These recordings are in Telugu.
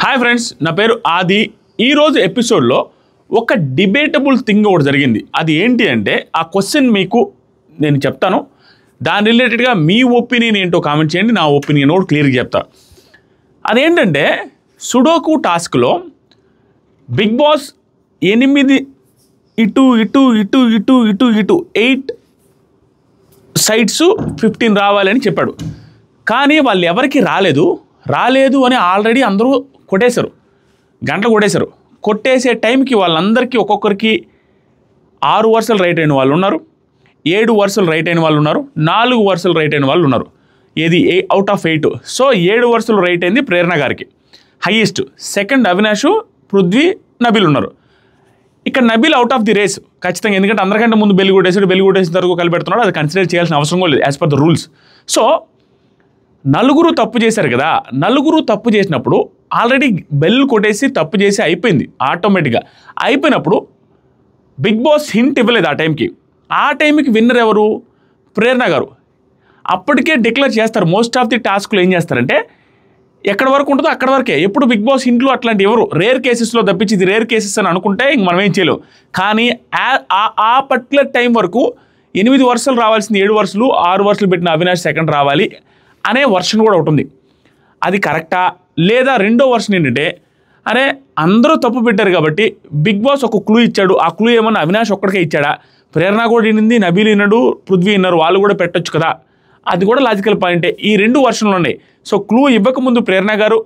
హాయ్ ఫ్రెండ్స్, నా పేరు ఆది. ఈరోజు ఎపిసోడ్లో ఒక డిబేటబుల్ థింగ్ ఒకటి జరిగింది. అది ఏంటి అంటే ఆ క్వశ్చన్ మీకు నేను చెప్తాను. దాని రిలేటెడ్గా మీ ఒపీనియన్ ఏంటో కామెంట్ చేయండి. నా ఒపీనియన్ కూడా క్లియర్గా చెప్తా. అదేంటంటే సుడోకు టాస్క్లో బిగ్ బాస్ 8 ఇటు 8 సైడ్స్ 15 రావాలని చెప్పాడు. కానీ వాళ్ళు ఎవరికి రాలేదు అని ఆల్రెడీ అందరూ కొట్టేశారు, గంటలు కొట్టేశారు. కొట్టేసే టైంకి వాళ్ళందరికీ ఒక్కొక్కరికి 6 వరుసలు రైట్ అయిన వాళ్ళు ఉన్నారు, 7 వరుసలు రైట్ అయిన వాళ్ళు ఉన్నారు, 4 వరుసలు రైట్ అయిన వాళ్ళు ఉన్నారు. ఇది అవుట్ ఆఫ్ 8. సో 7 వరుసలు రైట్ అయింది ప్రేరణ గారికి హైయెస్ట్. సెకండ్ అవినాష్, పృథ్వీ, నబీల్ ఉన్నారు. ఇక్కడ Nabeel out of the race ఖచ్చితంగా, ఎందుకంటే అందరికంటే ముందు బెల్ కొట్టేసిన తర్వాత కలిపెడుతున్నాడు. అది కన్సిడర్ చేయాల్సిన అవసరం కూడా లేదు as per the rules. So నలుగురు తప్పు చేశారు కదా, నలుగురు తప్పు చేసినప్పుడు ఆల్రెడీ బెల్ కొట్టేసి తప్పు చేసి అయిపోయింది. ఆటోమేటిక్గా అయిపోయినప్పుడు బిగ్ బాస్ హింట్ ఇవ్వలేదు ఆ టైంకి విన్నర్ ఎవరు? ప్రేరణ గారు. అప్పటికే డిక్లేర్ చేస్తారు. మోస్ట్ ఆఫ్ ది టాస్క్లు ఏం చేస్తారంటే ఎక్కడ వరకు ఉంటుందో అక్కడ వరకే. ఎప్పుడు బిగ్ బాస్ హింట్లు అట్లాంటి ఎవరు రేర్ కేసెస్లో తప్పించి ఇది రేర్ కేసెస్ అని అనుకుంటే ఇంక మనం ఏం చేయలేం. కానీ ఆ పర్టికులర్ టైం వరకు 8 వరుసలు రావాల్సింది 7 వరుసలు, 6 వరుసలు పెట్టిన అవినాష్ సెకండ్ రావాలి అనే వర్షన్ కూడా ఒకటి ఉంది. అది కరెక్టా లేదా? రెండో వర్షన్ ఏంటంటే అరే అందరూ తప్పు పెట్టారు కాబట్టి బిగ్ బాస్ ఒక క్లూ ఇచ్చాడు. ఆ క్లూ ఏమన్నా అవినాష్ ఒక్కడికే ఇచ్చాడా? ప్రేరణ కూడా వినింది, నబీల్ విన్నాడు, పృథ్వీ విన్నారు, వాళ్ళు కూడా పెట్టొచ్చు కదా. అది కూడా లాజికల్ పాయింటే. ఈ 2 వర్షన్లు ఉన్నాయి. సో క్లూ ఇవ్వకముందు ప్రేరణ గారు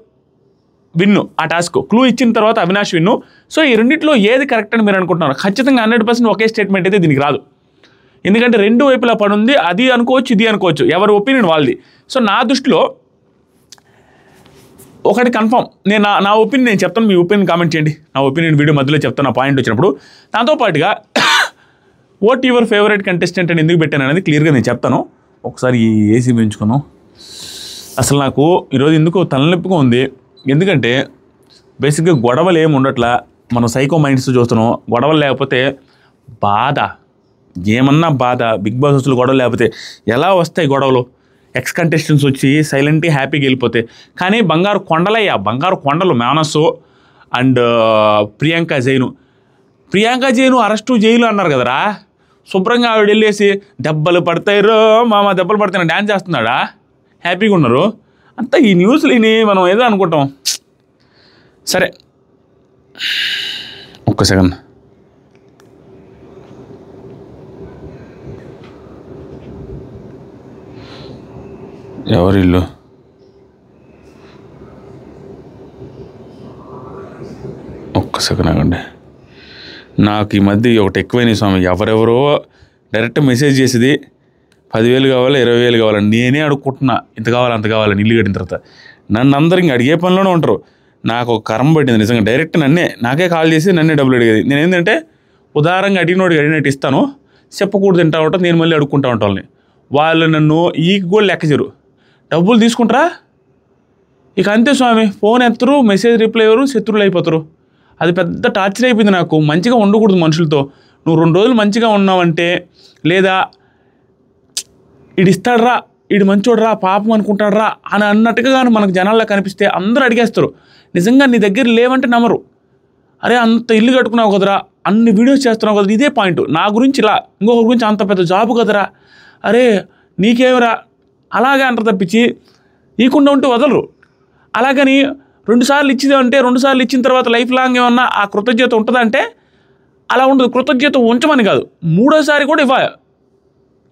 విన్ను ఆ టాస్క్, క్లూ ఇచ్చిన తర్వాత అవినాష్ విన్ను. సో ఈ రెండింటిలో ఏది కరెక్ట్ అని మీరు అనుకుంటున్నారు? ఖచ్చితంగా 100% ఒకే స్టేట్మెంట్ అయితే దీనికి రాదు. ఎందుకంటే రెండు వైపులా పని ఉంది. అది అనుకోవచ్చు, ఇది అనుకోవచ్చు, ఎవరి ఒపీనియన్ వాళ్ళది. సో నా దృష్టిలో ఒకటి కన్ఫర్మ్. నా ఒపీనియన్ నేను చెప్తాను, మీ ఒపీనియన్ కామెంట్ చేయండి. నా ఒపీనియన్ వీడియో మధ్యలో చెప్తాను నా పాయింట్ వచ్చినప్పుడు. దాంతోపాటుగా వాట్ యువర్ ఫేవరెట్ కంటెస్టెంట్ అని ఎందుకు పెట్టాను అనేది క్లియర్గా నేను చెప్తాను. ఒకసారి ఈ ఏసీ పెంచుకును. అసలు నాకు ఈరోజు ఎందుకో తలనొప్పిగా ఉంది. ఎందుకంటే బేసిక్గా గొడవలు ఏమి ఉండట్లా. మనం సైకో మైండ్స్ చూస్తున్నాం. గొడవలు లేకపోతే బాధ, ఏమన్నా బాధ. బిగ్ బాస్ అసలు గొడవలు లేకపోతే ఎలా వస్తాయి గొడవలు? ఎక్స్ కంటెస్టెంట్స్ వచ్చి సైలెంట్గా హ్యాపీగా వెళ్ళిపోతే. కానీ బంగారు కొండలు Manas and Priyanka Jain arrest jail అన్నారు కదరా. శుభ్రంగా ఆవిడ వెళ్ళేసి దెబ్బలు పడతాయి డ్యాన్స్ చేస్తున్నాడా, హ్యాపీగా ఉన్నారు. అంతా ఈ న్యూస్లు విని మనం ఏదో అనుకుంటాం. సరే ఒక్క సెకండ్. ఎవరిల్లు? ఒక్క సెకండ్ ఆగండి. నాకు ఈ మధ్య ఒకటి ఎక్కువైన స్వామి. ఎవరెవరో డైరెక్ట్ మెసేజ్ చేసేది 10,000 కావాలి, 20,000 కావాలని. నేనే అడుక్కుంటున్నా, ఇంత కావాలి అంత కావాలని. ఇల్లు కట్టిన తర్వాత నన్ను అందరూ ఇంక అడిగే పనిలోనే ఉంటారు. నాకు ఒక కర్మ పట్టింది నిజంగా. డైరెక్ట్ నాకే కాల్ చేసి నన్నే డబ్బులు అడిగేది. నేను ఏంటంటే ఉదాహరణగా అడిగినట్టు ఇస్తాను, చెప్పకూడదు తింటా ఉంటాను. నేను మళ్ళీ అడుక్కుంటా ఉంటాను వాళ్ళని. వాళ్ళు నన్ను ఈకి కూడా లెక్క చేయరు. డబ్బులు తీసుకుంటారా ఇక అంతే స్వామి. ఫోన్ ఎత్తరు, మెసేజ్ రిప్లై ఎవరు, శత్రువులు అయిపోతారు. అది పెద్ద టార్చర్ అయిపోయింది నాకు. మంచిగా ఉండకూడదు మనుషులతో. నువ్వు 2 రోజులు మంచిగా ఉన్నావంటే, లేదా ఈడు ఇస్తాడరా, ఈడు మంచోడరా, పాపం అనుకుంటాడరా అని అన్నట్టుగా కానీ మనకు జనాల్లో కనిపిస్తే అందరూ అడిగేస్తారు. నిజంగా నీ దగ్గర లేవంటే నమ్మరు. అరే అంత ఇల్లు కట్టుకున్నావు కదరా, అన్ని వీడియోస్ చేస్తున్నావు కదా. ఇదే పాయింట్. నా గురించి ఇలా, ఇంకొకరి గురించి అంత పెద్ద జాబు కదరా, అరే నీకేమరా, అలాగే అంటారు తప్పించి ఈకుండా ఉంటే వదలరు. అలాగని 2 సార్లు ఇచ్చిందంటే 2 సార్లు ఇచ్చిన తర్వాత లైఫ్ లాంగ్ ఏమన్నా ఆ కృతజ్ఞత ఉంటుందంటే అలా ఉండదు. కృతజ్ఞత ఉంచమని కాదు, 3వ సారి కూడా ఇవ్వాలి.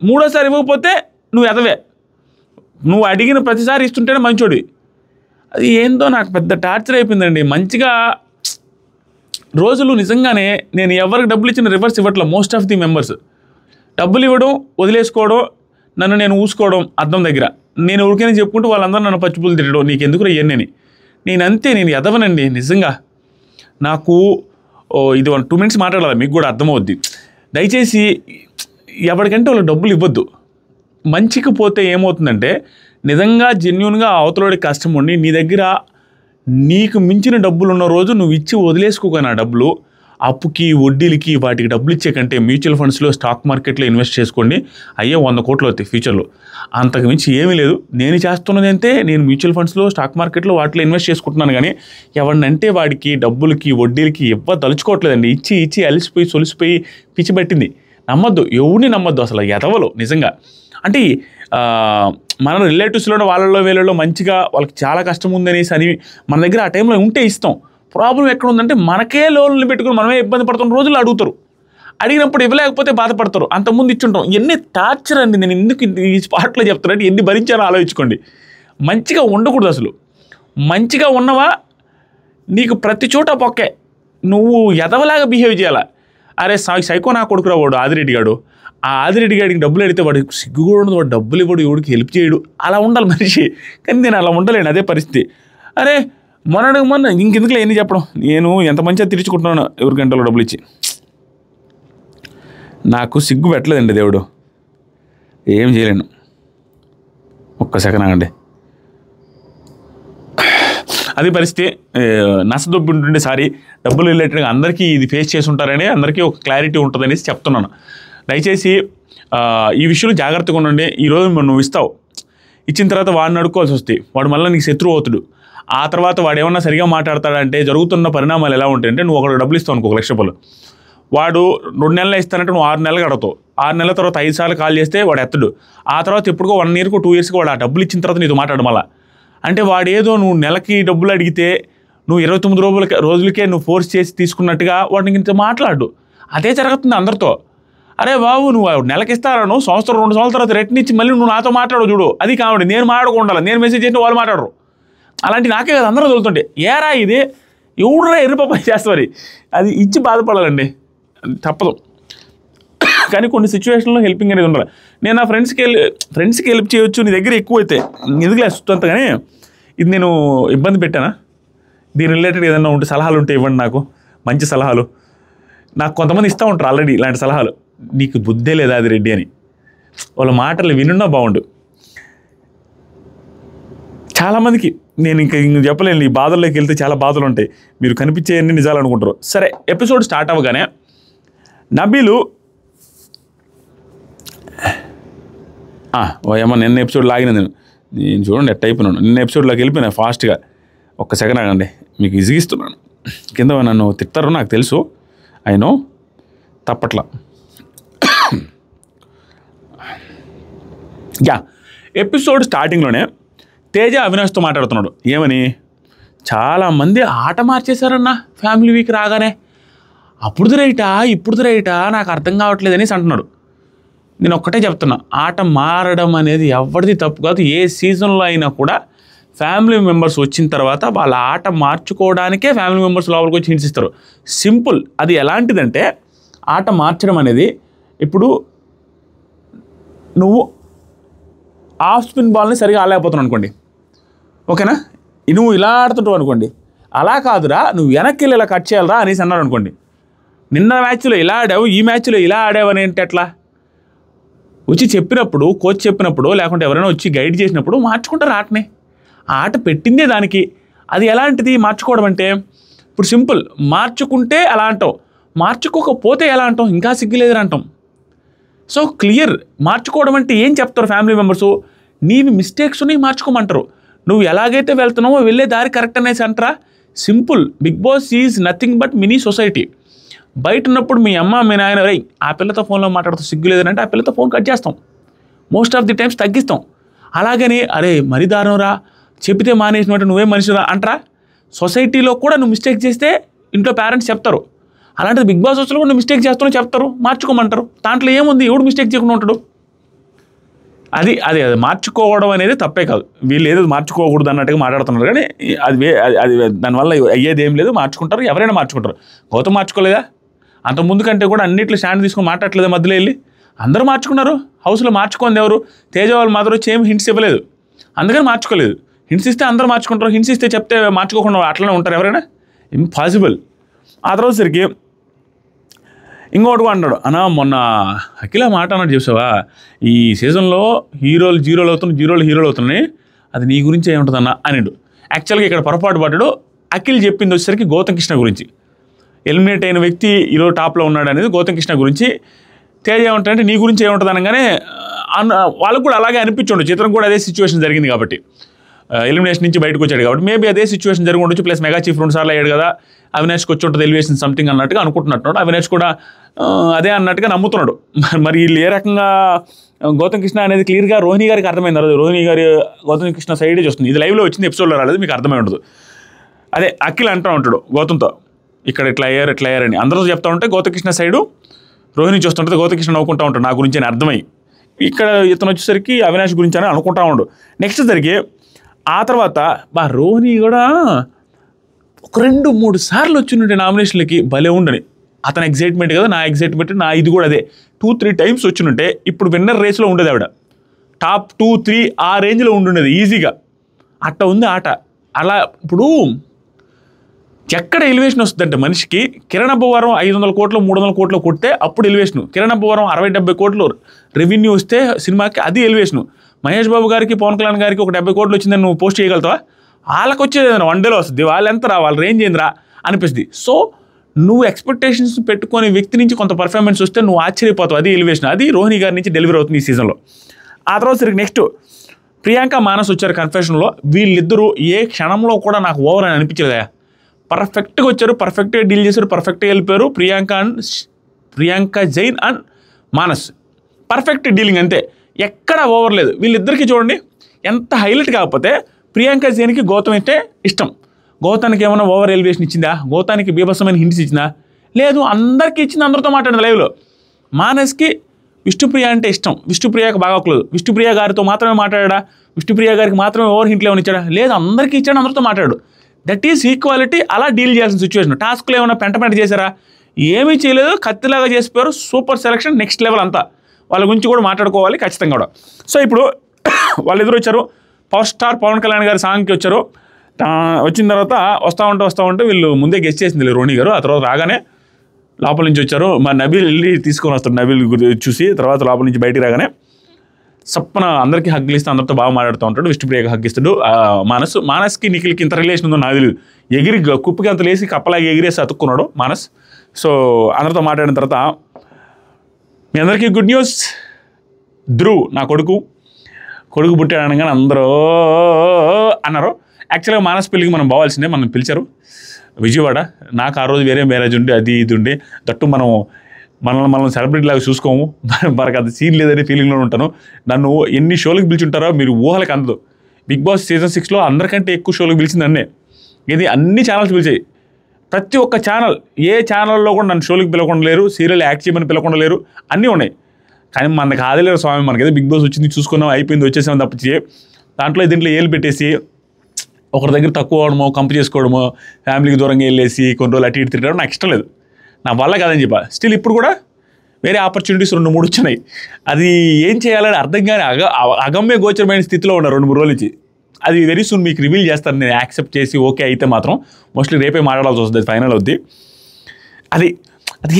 3వ సారి ఇవ్వకపోతే నువ్వు ఎదవే. నువ్వు అడిగిన ప్రతిసారి ఇస్తుంటేనే మంచోడివి. అది ఏందో నాకు పెద్ద టార్చర్ అయిపోయిందండి. మంచిగా రోజులు నిజంగానే నేను ఎవరికి డబ్బులు ఇచ్చిన రివర్స్ ఇవ్వట్లే. మోస్ట్ ఆఫ్ ది మెంబర్స్ డబ్బులు ఇవ్వడం, వదిలేసుకోవడం, నన్ను నేను ఊసుకోవడం అద్దం దగ్గర. నేను ఊరికైనా చెప్పుకుంటూ వాళ్ళందరూ నన్ను పచ్చిపులు తిట్టడం, నీకు ఎందుకు ఇవన్నీ. నేను ఎదవనండి నిజంగా. నాకు ఇది 2 minutes మాట్లాడాలి, మీకు కూడా అర్థమవుద్ది. దయచేసి ఎవరికంటే వాళ్ళు డబ్బులు ఇవ్వద్దు. మంచికి పోతే ఏమవుతుందంటే నిజంగా జెన్యూన్గా అవతలోడి కష్టం ఉండి నీ దగ్గర నీకు మించిన డబ్బులు ఉన్న రోజు నువ్వు ఇచ్చి వదిలేసుకోగానే ఆ డబ్బులు అప్పుకి వడ్డీలకి వాటికి డబ్బులు ఇచ్చే కంటే మ్యూచువల్ ఫండ్స్లో స్టాక్ మార్కెట్లో ఇన్వెస్ట్ చేసుకోండి, అయ్యే 100 కోట్లు అవుతాయి ఫ్యూచర్లో. అంతకు మించి ఏమీ లేదు. నేను చేస్తున్నది అంటే నేను మ్యూచువల్ ఫండ్స్లో స్టాక్ మార్కెట్లో వాటిలో ఇన్వెస్ట్ చేసుకుంటున్నాను. కానీ ఎవరినంటే వాడికి డబ్బులకి వడ్డీలకి తలుచుకోవట్లేదండి. ఇచ్చి ఇచ్చి అలిసిపోయి సొలిసిపోయి పిచ్చి పట్టింది. నమ్మొద్దు, ఎవరిని నమ్మొద్దు అసలు. ఎదవలు నిజంగా. అంటే మన రిలేటివ్స్లో వాళ్ళలో వీళ్ళలో మంచిగా వాళ్ళకి చాలా కష్టం ఉందనేసి అని మన దగ్గర ఆ టైంలో ఉంటే ఇస్తాం. ప్రాబ్లం ఎక్కడ ఉందంటే మనకే లోన్లు పెట్టుకుని మనమే ఇబ్బంది పడుతున్న రోజులు అడుగుతారు. అడిగినప్పుడు ఇవ్వలేకపోతే బాధపడతారు. అంతకుముందు ఇచ్చుంటాం. ఎన్ని టార్చర్ అండి. నేను ఎందుకు ఈ స్పాట్లో చెప్తానంటే ఎన్ని భరించానో ఆలోచించుకోండి. మంచిగా ఉండకూడదు అసలు. మంచిగా ఉన్నవా నీకు ప్రతి చోట పొక్కే. నువ్వు ఎదవలాగా బిహేవ్ చేయాలా. అరే సైకో నా కొడుకురా వాడు ఆదిరెడ్డి గాడు. ఆ ఆదిరెడ్డి గాడికి డబ్బులు అడిగితే వాడికి సిగ్గు కూడా ఉండదు. వాడు డబ్బులు ఇవ్వడు, ఎవడికి హెల్ప్ చేయడు. అలా ఉండాలి మనిషి. కానీ నేను అలా ఉండలేను. అదే పరిస్థితి. అరే మొన్న ఇంకెందుకులే ఎన్ని చెప్పడం. నేను ఎంత మంచిగా తీర్చుకుంటున్నాను ఎవరి గంటలో డబ్బులు ఇచ్చి. నాకు సిగ్గు పెట్టలేదండి దేవుడు. ఏం చేయలేను. ఒక్క సెకండ్ ఆగండి. అది పరిస్థితి. నష్టదొబ్బి ఉంటుండే సారీ డబ్బులు రిలేటెడ్గా అందరికీ ఇది ఫేస్ చేసి ఉంటారని అందరికీ ఒక క్లారిటీ ఉంటుందనేసి చెప్తున్నాను. దయచేసి ఈ విషయంలో జాగ్రత్తగా ఉండండి. ఈరోజు నువ్వు ఇస్తావు, ఇచ్చిన తర్వాత వాడిని అడుక్కోవాల్సి వస్తాయి. వాడు మళ్ళీ నీకు శత్రువు అవుతాడు. ఆ తర్వాత వాడు ఏమన్నా సరిగా మాట్లాడతాడంటే జరుగుతున్న పరిణామాలు ఎలా ఉంటాయంటే, నువ్వు ఒకటి డబ్బులు ఇస్తావు అనుకో, 1 లక్ష రూపాయలు. వాడు 2 నెలలు ఇస్తానంటే నువ్వు 6 నెలలకు అడతావు. 6 నెలల తర్వాత 5 సార్లు కాల్ చేస్తే వాడు ఎత్తడు. ఆ తర్వాత ఎప్పుడుకో 1 ఇయర్కో 2 ఇయర్స్కి వాడు ఆ డబ్బులు ఇచ్చిన తర్వాత నీతో మాట్లాడు మళ్ళా. అంటే వాడు ఏదో నువ్వు నెలకి డబ్బులు అడిగితే నువ్వు 29 రోజులకే నువ్వు ఫోర్స్ చేసి తీసుకున్నట్టుగా వాడిని ఇంత మాట్లాడు. అదే జరుగుతుంది అందరితో. అరే బాబు నువ్వు నెలకి ఇస్తాను, సంవత్సరం 2 సంవత్సరాల తర్వాత రిటర్న్ ఇచ్చి మళ్ళీ నువ్వు నాతో మాట్లాడు చూడు. అది కావాలి. నేను మాట్లాడకుండా నేను మెసేజ్ చేసిన వాళ్ళు మాట్లాడరు. అలాంటి నాకే కదా అందరూ వదులుతుంటే ఏరా ఇది ఎవడురా ఎర్రిపై చేస్తారు. అది ఇచ్చి బాధపడాలండి, తప్పదు. కానీ కొన్ని సిచ్యువేషన్లో హెల్పింగ్ అనేది ఉండాలి. నేను నా ఫ్రెండ్స్కి హెల్ప్ చేయొచ్చు నీ దగ్గర ఎక్కువ అయితే ఎందుకు లేస్తుంత. కానీ ఇది నేను ఇబ్బంది పెట్టానా? దీని రిలేటెడ్ ఏదైనా ఉంటే సలహాలు ఉంటే ఇవ్వండి నాకు, మంచి సలహాలు. నాకు కొంతమంది ఇస్తూ ఉంటారు ఆల్రెడీ ఇలాంటి సలహాలు. నీకు బుద్ధే లేదా అది రెడ్డి అని. వాళ్ళ మాటలు వినున్నా బాగుండు. చాలామందికి నేను ఇంకా చెప్పలేను. ఈ బాధల్లోకి వెళ్తే చాలా బాధలు ఉంటాయి. మీరు కనిపించేవన్నీ నిజాలు అనుకుంటారు. సరే, ఎపిసోడ్ స్టార్ట్ అవ్వగానే నబీలు ఏమో నిన్న ఎపిసోడ్ లాగిన నేను చూడండి ఎట్ అయిపోయినాను. నిన్న ఎపిసోడ్లోకి వెళ్ళిపోయినా ఫాస్ట్గా. ఒక్క సెకండ్ ఆగండి, మీకు ఇసిగిస్తున్నాను. కింద నన్ను తిట్టారు నాకు తెలుసు, అయినో తప్పట్లా. ఎపిసోడ్ స్టార్టింగ్లోనే తేజ అవినాష్తో మాట్లాడుతున్నాడు. ఏమని? చాలామంది ఆట మార్చేశారన్న ఫ్యామిలీ వీక్ రాగానే. అప్పుడు రైటా ఇప్పుడు రైటా నాకు అర్థం కావట్లేదు అనేసి అంటున్నాడు. నేను ఒక్కటే చెప్తున్నా, ఆట మారడం అనేది ఎవరిది తప్పు కాదు. ఏ సీజన్లో అయినా కూడా ఫ్యామిలీ మెంబర్స్ వచ్చిన తర్వాత వాళ్ళ ఆట మార్చుకోవడానికే ఫ్యామిలీ మెంబర్స్ లోపలికి వచ్చి హింసిస్తారు. సింపుల్. అది ఎలాంటిదంటే ఆట మార్చడం అనేది, ఇప్పుడు నువ్వు ఆఫ్ స్పిన్ బాల్ని సరిగా ఆడలేకపోతున్నావు అనుకోండి, ఓకేనా? నువ్వు ఇలా ఆడుతుంటావు అనుకోండి, అలా కాదురా నువ్వు వెనక్కి వెళ్ళి ఇలా కట్ చేయాలరా అనేసి అన్నాడు అనుకోండి. నిన్న మ్యాచ్లో ఇలా ఆడావు, ఈ మ్యాచ్లో ఇలా ఆడావు అని ఏంటి ఎట్లా? వచ్చి చెప్పినప్పుడు, కోచ్ చెప్పినప్పుడు, లేకుంటే ఎవరైనా వచ్చి గైడ్ చేసినప్పుడు మార్చుకుంటారు ఆటని. ఆ ఆట పెట్టిందే దానికి. అది ఎలాంటిది మార్చుకోవడం అంటే? ఇప్పుడు సింపుల్, మార్చుకుంటే అలా అంటాం, మార్చుకోకపోతే ఎలా అంటాం? ఇంకా సిగ్గులేదని అంటాం. So clear. మార్చుకోవడం అంటే ఏం చెప్తారు ఫ్యామిలీ మెంబర్సు? నీవి మిస్టేక్స్ని మార్చుకోమంటారు. నువ్వు ఎలాగైతే వెళ్తున్నావో వెళ్ళే దారి కరెక్ట్ అనేసి అంటారా? Simple. Big boss is nothing but mini society. బయట ఉన్నప్పుడు మీ అమ్మ మీ నాయన రై ఆ పిల్లతో ఫోన్లో మాట్లాడుతూ సిగ్గు లేదంటే ఆ పిల్లతో ఫోన్ కట్ చేస్తాం. మోస్ట్ ఆఫ్ ది టైమ్స్ తగ్గిస్తాం. అలాగని అరే మరీ దారుణంరా చెప్తే మానేసినట్టు నువ్వేం మనిషిరా అంటారా? సొసైటీలో కూడా నువ్వు మిస్టేక్ చేస్తే ఇంట్లో పేరెంట్స్ చెప్తారు. అలాంటిది బిగ్ బాస్ హౌస్లో కూడా నువ్వు మిస్టేక్ చేస్తావు చెప్తారు, మార్చుకోమంటారు. దాంట్లో ఏముంది? ఎవడు మిస్టేక్ చేయకుండా ఉంటాడు? అది అది అది మార్చుకోవడం అనేది తప్పే కాదు. వీళ్ళు ఏదో మార్చుకోకూడదు అన్నట్టుగా మాట్లాడుతున్నారు. కానీ అది దానివల్ల అయ్యేది ఏం లేదు. మార్చుకుంటారు, ఎవరైనా మార్చుకుంటారు. గౌతమ్ మార్చుకోలేదా? అంత ముందు కంటే కూడా అన్నిట్లో స్టాండ్ తీసుకొని మాట్లాడలేదా మధ్యలో వెళ్ళి? అందరూ మార్చుకున్నారు. హౌస్లో మార్చుకుంది ఎవరు? తేజ వాళ్ళు మాత్రం వచ్చి ఏం హింట్స్ ఇవ్వలేదు, అందుకని మార్చుకోలేదు. హింట్స్ ఇస్తే అందరూ మార్చుకుంటారు, హింట్స్ ఇస్తే చెప్తే మార్చుకోకుండా అట్లనే ఉంటారు ఎవరైనా? ఇంపాసిబుల్. ఆ తర్వాత సరికి ఇంకోటి అన్నాడు, అన్నా మొన్న అఖిల మాట అన్నాడు చూసావా, ఈ సీజన్లో హీరోలు జీరోలు అవుతున్నాయి, హీరోలు అవుతున్నాయి, అది నీ గురించి ఏముంటుందన్నా అన్నాడు. యాక్చువల్గా ఇక్కడ పొరపాటు పడ్డాడు. అఖిల్ చెప్పింది వచ్చేసరికి గౌతమ్ కృష్ణ గురించి. ఎలిమినేట్ అయిన వ్యక్తి ఈరోజు టాప్లో ఉన్నాడు అనేది గౌతమ్ కృష్ణ గురించి. తేజ ఏమంటారంటే నీ గురించి ఏముంటుంది అనగానే వాళ్ళకు కూడా అలాగే అనిపించండు, చిత్రం కూడా అదే సిచ్యువేషన్ జరిగింది కాబట్టి, ఎలిమినేషన్ నుంచి బయటకు వచ్చాడు కాబట్టి మేబీ అదే సిచ్యువేషన్ జరిగి ఉండొచ్చు. ప్లస్ మెగా చీఫ్ 2 సార్లు అయ్యాడు కదా, అవినాష్కి వచ్చి ఉంటుంది ఎలివేషన్ సంథింగ్ అన్నట్టుగా అనుకుంటున్నట్టున్నాడు. అవినాష్ కూడా అదే అన్నట్టుగా నమ్ముతున్నాడు. మరి వీళ్ళు ఏ రకంగా గౌతమ్ కృష్ణ అనేది క్లియర్గా రోహిణి గారికి అర్థమైంది. రోహిణి గారి గౌతమ్ కృష్ణ సైడే చూస్తుంది. ఇది లైవ్లో వచ్చింది, ఎపిసోడ్లో రాలేదు, మీకు అర్థమై ఉండదు. అదే అఖిల్ అంటూ ఉంటాడు గౌతమ్తో, ఇక్కడ ఇట్లా అయ్యారు అని అందరూ చెప్తా ఉంటే గౌతమ్ కృష్ణ సైడు రోహిణి చూస్తుంటుంది. గౌతమ్ కృష్ణ నవ్వుకుంటూ ఉంటాడు నా గురించి అని అర్థమై. ఇక్కడ ఇతను వచ్చేసరికి అవినాష్ గురించి అని అనుకుంటా ఉండు. నెక్స్ట్ జరిగి ఆ తర్వాత రోహిణి కూడా ఒక 2-3 సార్లు వచ్చిండే నామినేషన్లకి భలే ఉండని. అతని ఎగ్జైట్మెంట్ కదా, నా ఎగ్జైట్మెంట్, నా ఇది కూడా అదే 2-3 టైమ్స్ వచ్చినుంటే ఇప్పుడు విన్నర్ రేస్లో ఉండేది ఆవిడ. టాప్ 2-3 ఆ రేంజ్లో ఉండుండేది ఈజీగా. అట్ట ఉంది ఆట. అలా ఇప్పుడు ఎక్కడ ఎలివేషన్ వస్తుందంటే మనిషికి, కిరణ్ అబ్బవరం 500 కోట్లు 300 కోట్లు కొడితే అప్పుడు ఎలివేషను. కిరణ్ అబ్బవరం 60-70 కోట్లు రెవెన్యూ వస్తే సినిమాకి అది ఎలివేషను. మహేష్ బాబు గారికి పవన్ కళ్యాణ్ గారికి ఒక 70 కోట్లు వచ్చిందని నువ్వు పోస్ట్ చేయగలుగుతావా? వాళ్ళకి వచ్చేది 1 డేలో వస్తుంది. వాళ్ళు ఎంతరా, వాళ్ళ రేంజ్ ఏందిరా అనిపిస్తుంది. సో నువ్వు ఎక్స్పెక్టేషన్స్ పెట్టుకునే వ్యక్తి నుంచి కొంత పర్ఫార్మెన్స్ వస్తే నువ్వు ఆశ్చర్యపోతావు. అది ఎలివేషన్. అది రోహిణి గారి నుంచి డెలివరీ అవుతుంది ఈ సీజన్లో. ఆ తర్వాత సరికి నెక్స్ట్ ప్రియాంక మానస్ వచ్చారు కన్ఫెషన్లో. వీళ్ళిద్దరూ ఏ క్షణంలో కూడా నాకు ఓవర్ అని అనిపించలేదా, పర్ఫెక్ట్గా వచ్చారు, పర్ఫెక్ట్గా డీల్ చేశారు, పర్ఫెక్ట్గా వెళ్ళిపోయారు. Priyanka Jain and Manas perfect dealing అంతే, ఎక్కడ ఓవర్ లేదు. వీళ్ళిద్దరికీ చూడండి ఎంత హైలైట్. కాకపోతే ప్రియాంక జైన్కి గౌతమ్ అంటే ఇష్టం. గౌతానికి ఏమైనా ఓవర్ ఎలివేషన్ ఇచ్చిందా? గౌతానికి బీభత్సమైన హింట్స్ ఇచ్చిందా? లేదు, అందరికీ ఇచ్చింది, అందరితో మాట్లాడింది లైవ్లో. మానస్కి విష్ణుప్రియ అంటే ఇష్టం, విష్ణుప్రియకి బాగా ఒకలేదు. విష్ణుప్రియ గారితో మాత్రమే మాట్లాడా? విష్ణుప్రియ గారికి మాత్రమే ఓవర్ హింట్లు ఏమైనా ఇచ్చాడా? లేదు, అందరికీ ఇచ్చాడు, అందరితో మాట్లాడు. That is equality. అలా డీల్ చేయాల్సిన సిచ్యువేషన్. టాస్క్లో ఏమైనా పెంట చేశారా? ఏమీ చేయలేదు, కత్తిలాగా చేసిపోయారు. సూపర్ సెలక్షన్, నెక్స్ట్ లెవెల్ అంతా. వాళ్ళ గురించి కూడా మాట్లాడుకోవాలి ఖచ్చితంగా కూడా. సో ఇప్పుడు వాళ్ళిద్దరు వచ్చారు. పవర్ స్టార్ పవన్ కళ్యాణ్ గారి సాంగ్కి వచ్చారు. వచ్చిన తర్వాత వస్తూ ఉంటే వీళ్ళు ముందే గెస్ట్ చేసింది రోహిణి గారు. ఆ తర్వాత రాగానే లోపల నుంచి వచ్చారు. మా నబీల్ వెళ్ళి తీసుకొని వస్తాడు. నబీల్ చూసి తర్వాత లోపల నుంచి బయటికి రాగానే సప్పన అందరికీ హగ్గులు ఇస్తే అందరితో బాగా మాట్లాడుతూ ఉంటాడు. విష్ణుప్రియకి హగ్గిస్తాడు. మానస్కి నిఖిల్కి ఇంత రిలేషన్ ఉందో నాకు తెలియదు. ఎగిరి కుప్పకి అంత లేసి కప్పలాగా ఎగిరేసి అతుక్కున్నాడు మానస్. సో అందరితో మాట్లాడిన తర్వాత మీ అందరికీ గుడ్ న్యూస్, ధ్రువ్ నా కొడుకు పుట్టాడు అనగానే అందరూ అన్నారు. యాక్చువల్గా మానస్ పెళ్ళికి మనం పోవాల్సిందే, మనం పిలిచారు విజయవాడ. నాకు ఆ రోజు వేరే మ్యారేజ్ ఉండి అది ఇది ఉండి దట్టు మనం సెలబ్రిటీ లాగా చూసుకోము, మనకు అంత సీన్ లేదనే ఫీలింగ్లో ఉంటాను. నన్ను ఎన్ని షోలకు పిలిచుంటారో మీరు ఊహలకు అందదు. బిగ్ బాస్ సీజన్ 6లో అందరికంటే ఎక్కువ షోలకు పిలిచింది నన్నే. ఇది అన్ని ఛానల్స్ పిలిచాయి. ప్రతి ఒక్క ఛానల్, ఏ ఛానల్లో కూడా నన్ను షోలకు పిలవకుండా లేరు, సీరియల్ యాక్ట్ చేయమని పిలవకుండా లేరు, అన్నీ ఉన్నాయి. కానీ మనకు ఆదలేరు స్వామి, మనకైతే బిగ్ బాస్ వచ్చింది చూసుకున్నాం అయిపోయింది వచ్చేసాం తప్పించి దీంట్లో ఏళ్ళు పెట్టేసి ఒకరి దగ్గర తక్కువ అవడమో కంపు చేసుకోవడమో ఫ్యామిలీకి దూరంగా వెళ్ళేసి కొన్ని రోజులు అటు ఇటు తిరగడం నాకు ఇష్టం లేదు, నా వల్ల కాదని చెప్పా. స్టిల్ ఇప్పుడు కూడా వేరే ఆపర్చునిటీస్ 2-3 వచ్చినాయి. అది ఏం చేయాలని అర్థం కానీ అగమ్య గోచరమైన స్థితిలో ఉన్నారు 2-3 రోజుల నుంచి. అది వెరీ సూన్ మీకు రివీల్ చేస్తాను నేను, యాక్సెప్ట్ చేసి ఓకే అయితే మాత్రం. మోస్ట్లీ రేపే మాట్లాడాల్సి వస్తుంది, అది ఫైనల్ అవుద్ది. అది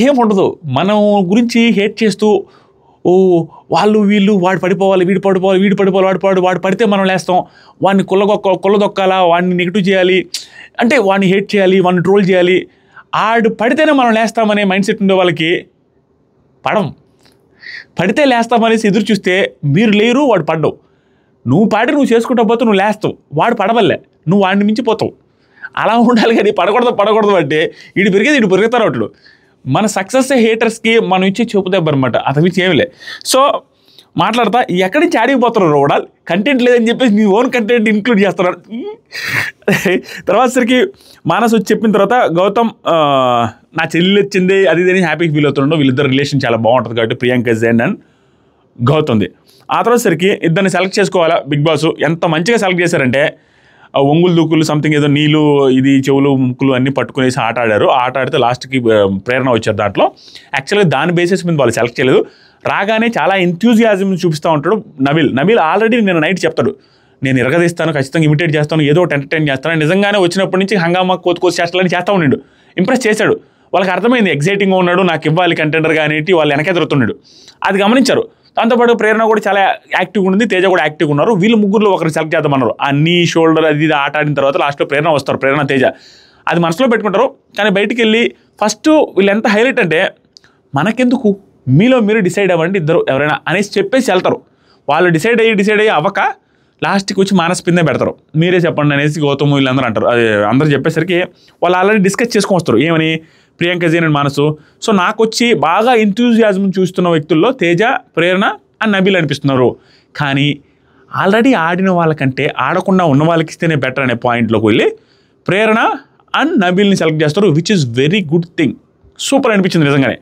ఏముండదు. మనం గురించి హేట్ చేస్తూ వాళ్ళు వీళ్ళు వాడు పడిపోవాలి, వీడు పడిపోవాలి, వాడు పడితే మనం లేస్తాం, వాడిని కొల్లదొక్కాలా, వాడిని నెగిటివ్ చేయాలి, అంటే వాడిని హేట్ చేయాలి, వాడిని ట్రోల్ చేయాలి, ఆడు పడితేనే మనం లేస్తామనే మైండ్ సెట్ ఉండే వాళ్ళకి పడితే లేస్తామనేసి ఎదురు చూస్తే మీరు లేరు, వాడు పడ్డావు. నువ్వు పాడి నువ్వు చేసుకుంటా పోతే నువ్వు లేస్తావు, వాడు పడవల్లే, నువ్వు వాడిని మించిపోతావు. అలా ఉండాలి. కానీ పడకూడదు అంటే వీడు పెరుగుతారు అట్లు. మన సక్సెస్ హేటర్స్కి మనం ఇచ్చే చూపుదెబ్బ అనమాట, అతని మించి ఏమి లే. సో మాట్లాడతా ఎక్కడి నుంచి ఆడిపోతున్నారు రోడాల్, కంటెంట్ లేదని చెప్పేసి మీ ఓన్ కంటెంట్ ఇంక్లూడ్ చేస్తున్నారు. తర్వాత సరికి మానస్ వచ్చి చెప్పిన తర్వాత గౌతమ్ నా చెల్లి వచ్చింది అది ఇది హ్యాపీగా ఫీల్ అవుతున్నాడు. వీళ్ళిద్దరు రిలేషన్ చాలా బాగుంటుంది కాబట్టి ప్రియాంక జైన్ అండ్ గౌతమ్ది. ఆ తర్వాత సరికి ఇద్దరిని సెలెక్ట్ చేసుకోవాలా బిగ్ బాస్. ఎంత మంచిగా సెలెక్ట్ చేశారంటే ఒంగులు దూకులు సంథింగ్ ఏదో నీళ్ళు ఇది చెవులు ముక్కులు అన్నీ పట్టుకునేసి ఆట ఆడితే లాస్ట్కి ప్రేరణ వచ్చారు దాంట్లో. యాక్చువల్గా దాని బేసిస్ మీద వాళ్ళు సెలెక్ట్ చేయలేదు. రాగానే చాలా ఎంథ్యూజియాజం చూపిస్తూ ఉంటాడు నబీల్ ఆల్రెడీ నేను నైట్ చెప్తాడు, నేను ఎరగదీస్తాను, ఖచ్చితంగా ఇమిటేట్ చేస్తాను, ఏదో ఒకటి ఎంటర్టైన్ చేస్తాను. నిజంగానే వచ్చినప్పటి నుంచి హంగామా కోతి చేస్తాలని చేస్తూ ఉన్నాడు. ఇంప్రెస్ చేశాడు. వాళ్ళకి అర్థమైంది ఎగ్జైటింగ్గా ఉన్నాడు, నాకు ఇవ్వాలి కంటెండర్గా అనేటి వాళ్ళు వెనకెదురుతున్నాడు. అది గమనించారు. దాంతోపాటు ప్రేరణ కూడా చాలా యాక్టివ్గా ఉంది, తేజ కూడా యాక్టివ్గా ఉన్నారు. వీళ్ళు ముగ్గురులో ఒకరిని సెలెక్ట్ చేద్దామన్నారు. అన్ని షోల్డర్ అది ఇది ఆట ఆడిన తర్వాత లాస్ట్లో ప్రేరణ వస్తారు, ప్రేరణ తేజ. అది మనసులో పెట్టుకుంటారు. కానీ బయటికి వెళ్ళి ఫస్ట్ వీళ్ళు ఎంత హైలైట్ అంటే మనకెందుకు, మీలో మీరు డిసైడ్ అవ్వండి ఇద్దరు ఎవరైనా అనేసి చెప్పేసి వెళ్తారు. వాళ్ళు డిసైడ్ అయ్యి అవ్వక లాస్ట్కి వచ్చి మానస్ పిందే పెడతారు. మీరే చెప్పండి అనేసి గౌతమ్ వీళ్ళందరూ అంటారు. అది అందరూ చెప్పేసరికి వాళ్ళు ఆల్రెడీ డిస్కస్ చేసుకొని వస్తారు. ఏమని, ప్రియాంక జీన్ అండ్ మానసు. సో నాకు వచ్చి బాగా ఎంతూజియాజం చూస్తున్న వ్యక్తుల్లో తేజ, ప్రేరణ అండ్ నబీల్ అనిపిస్తున్నారు. కానీ ఆల్రెడీ ఆడిన వాళ్ళకంటే ఆడకుండా ఉన్న వాళ్ళకి ఇస్తేనే బెటర్ అనే పాయింట్లోకి వెళ్ళి ప్రేరణ అండ్ నబీల్ని సెలెక్ట్ చేస్తారు, which is very good thing. Super అనిపించింది నిజంగానే.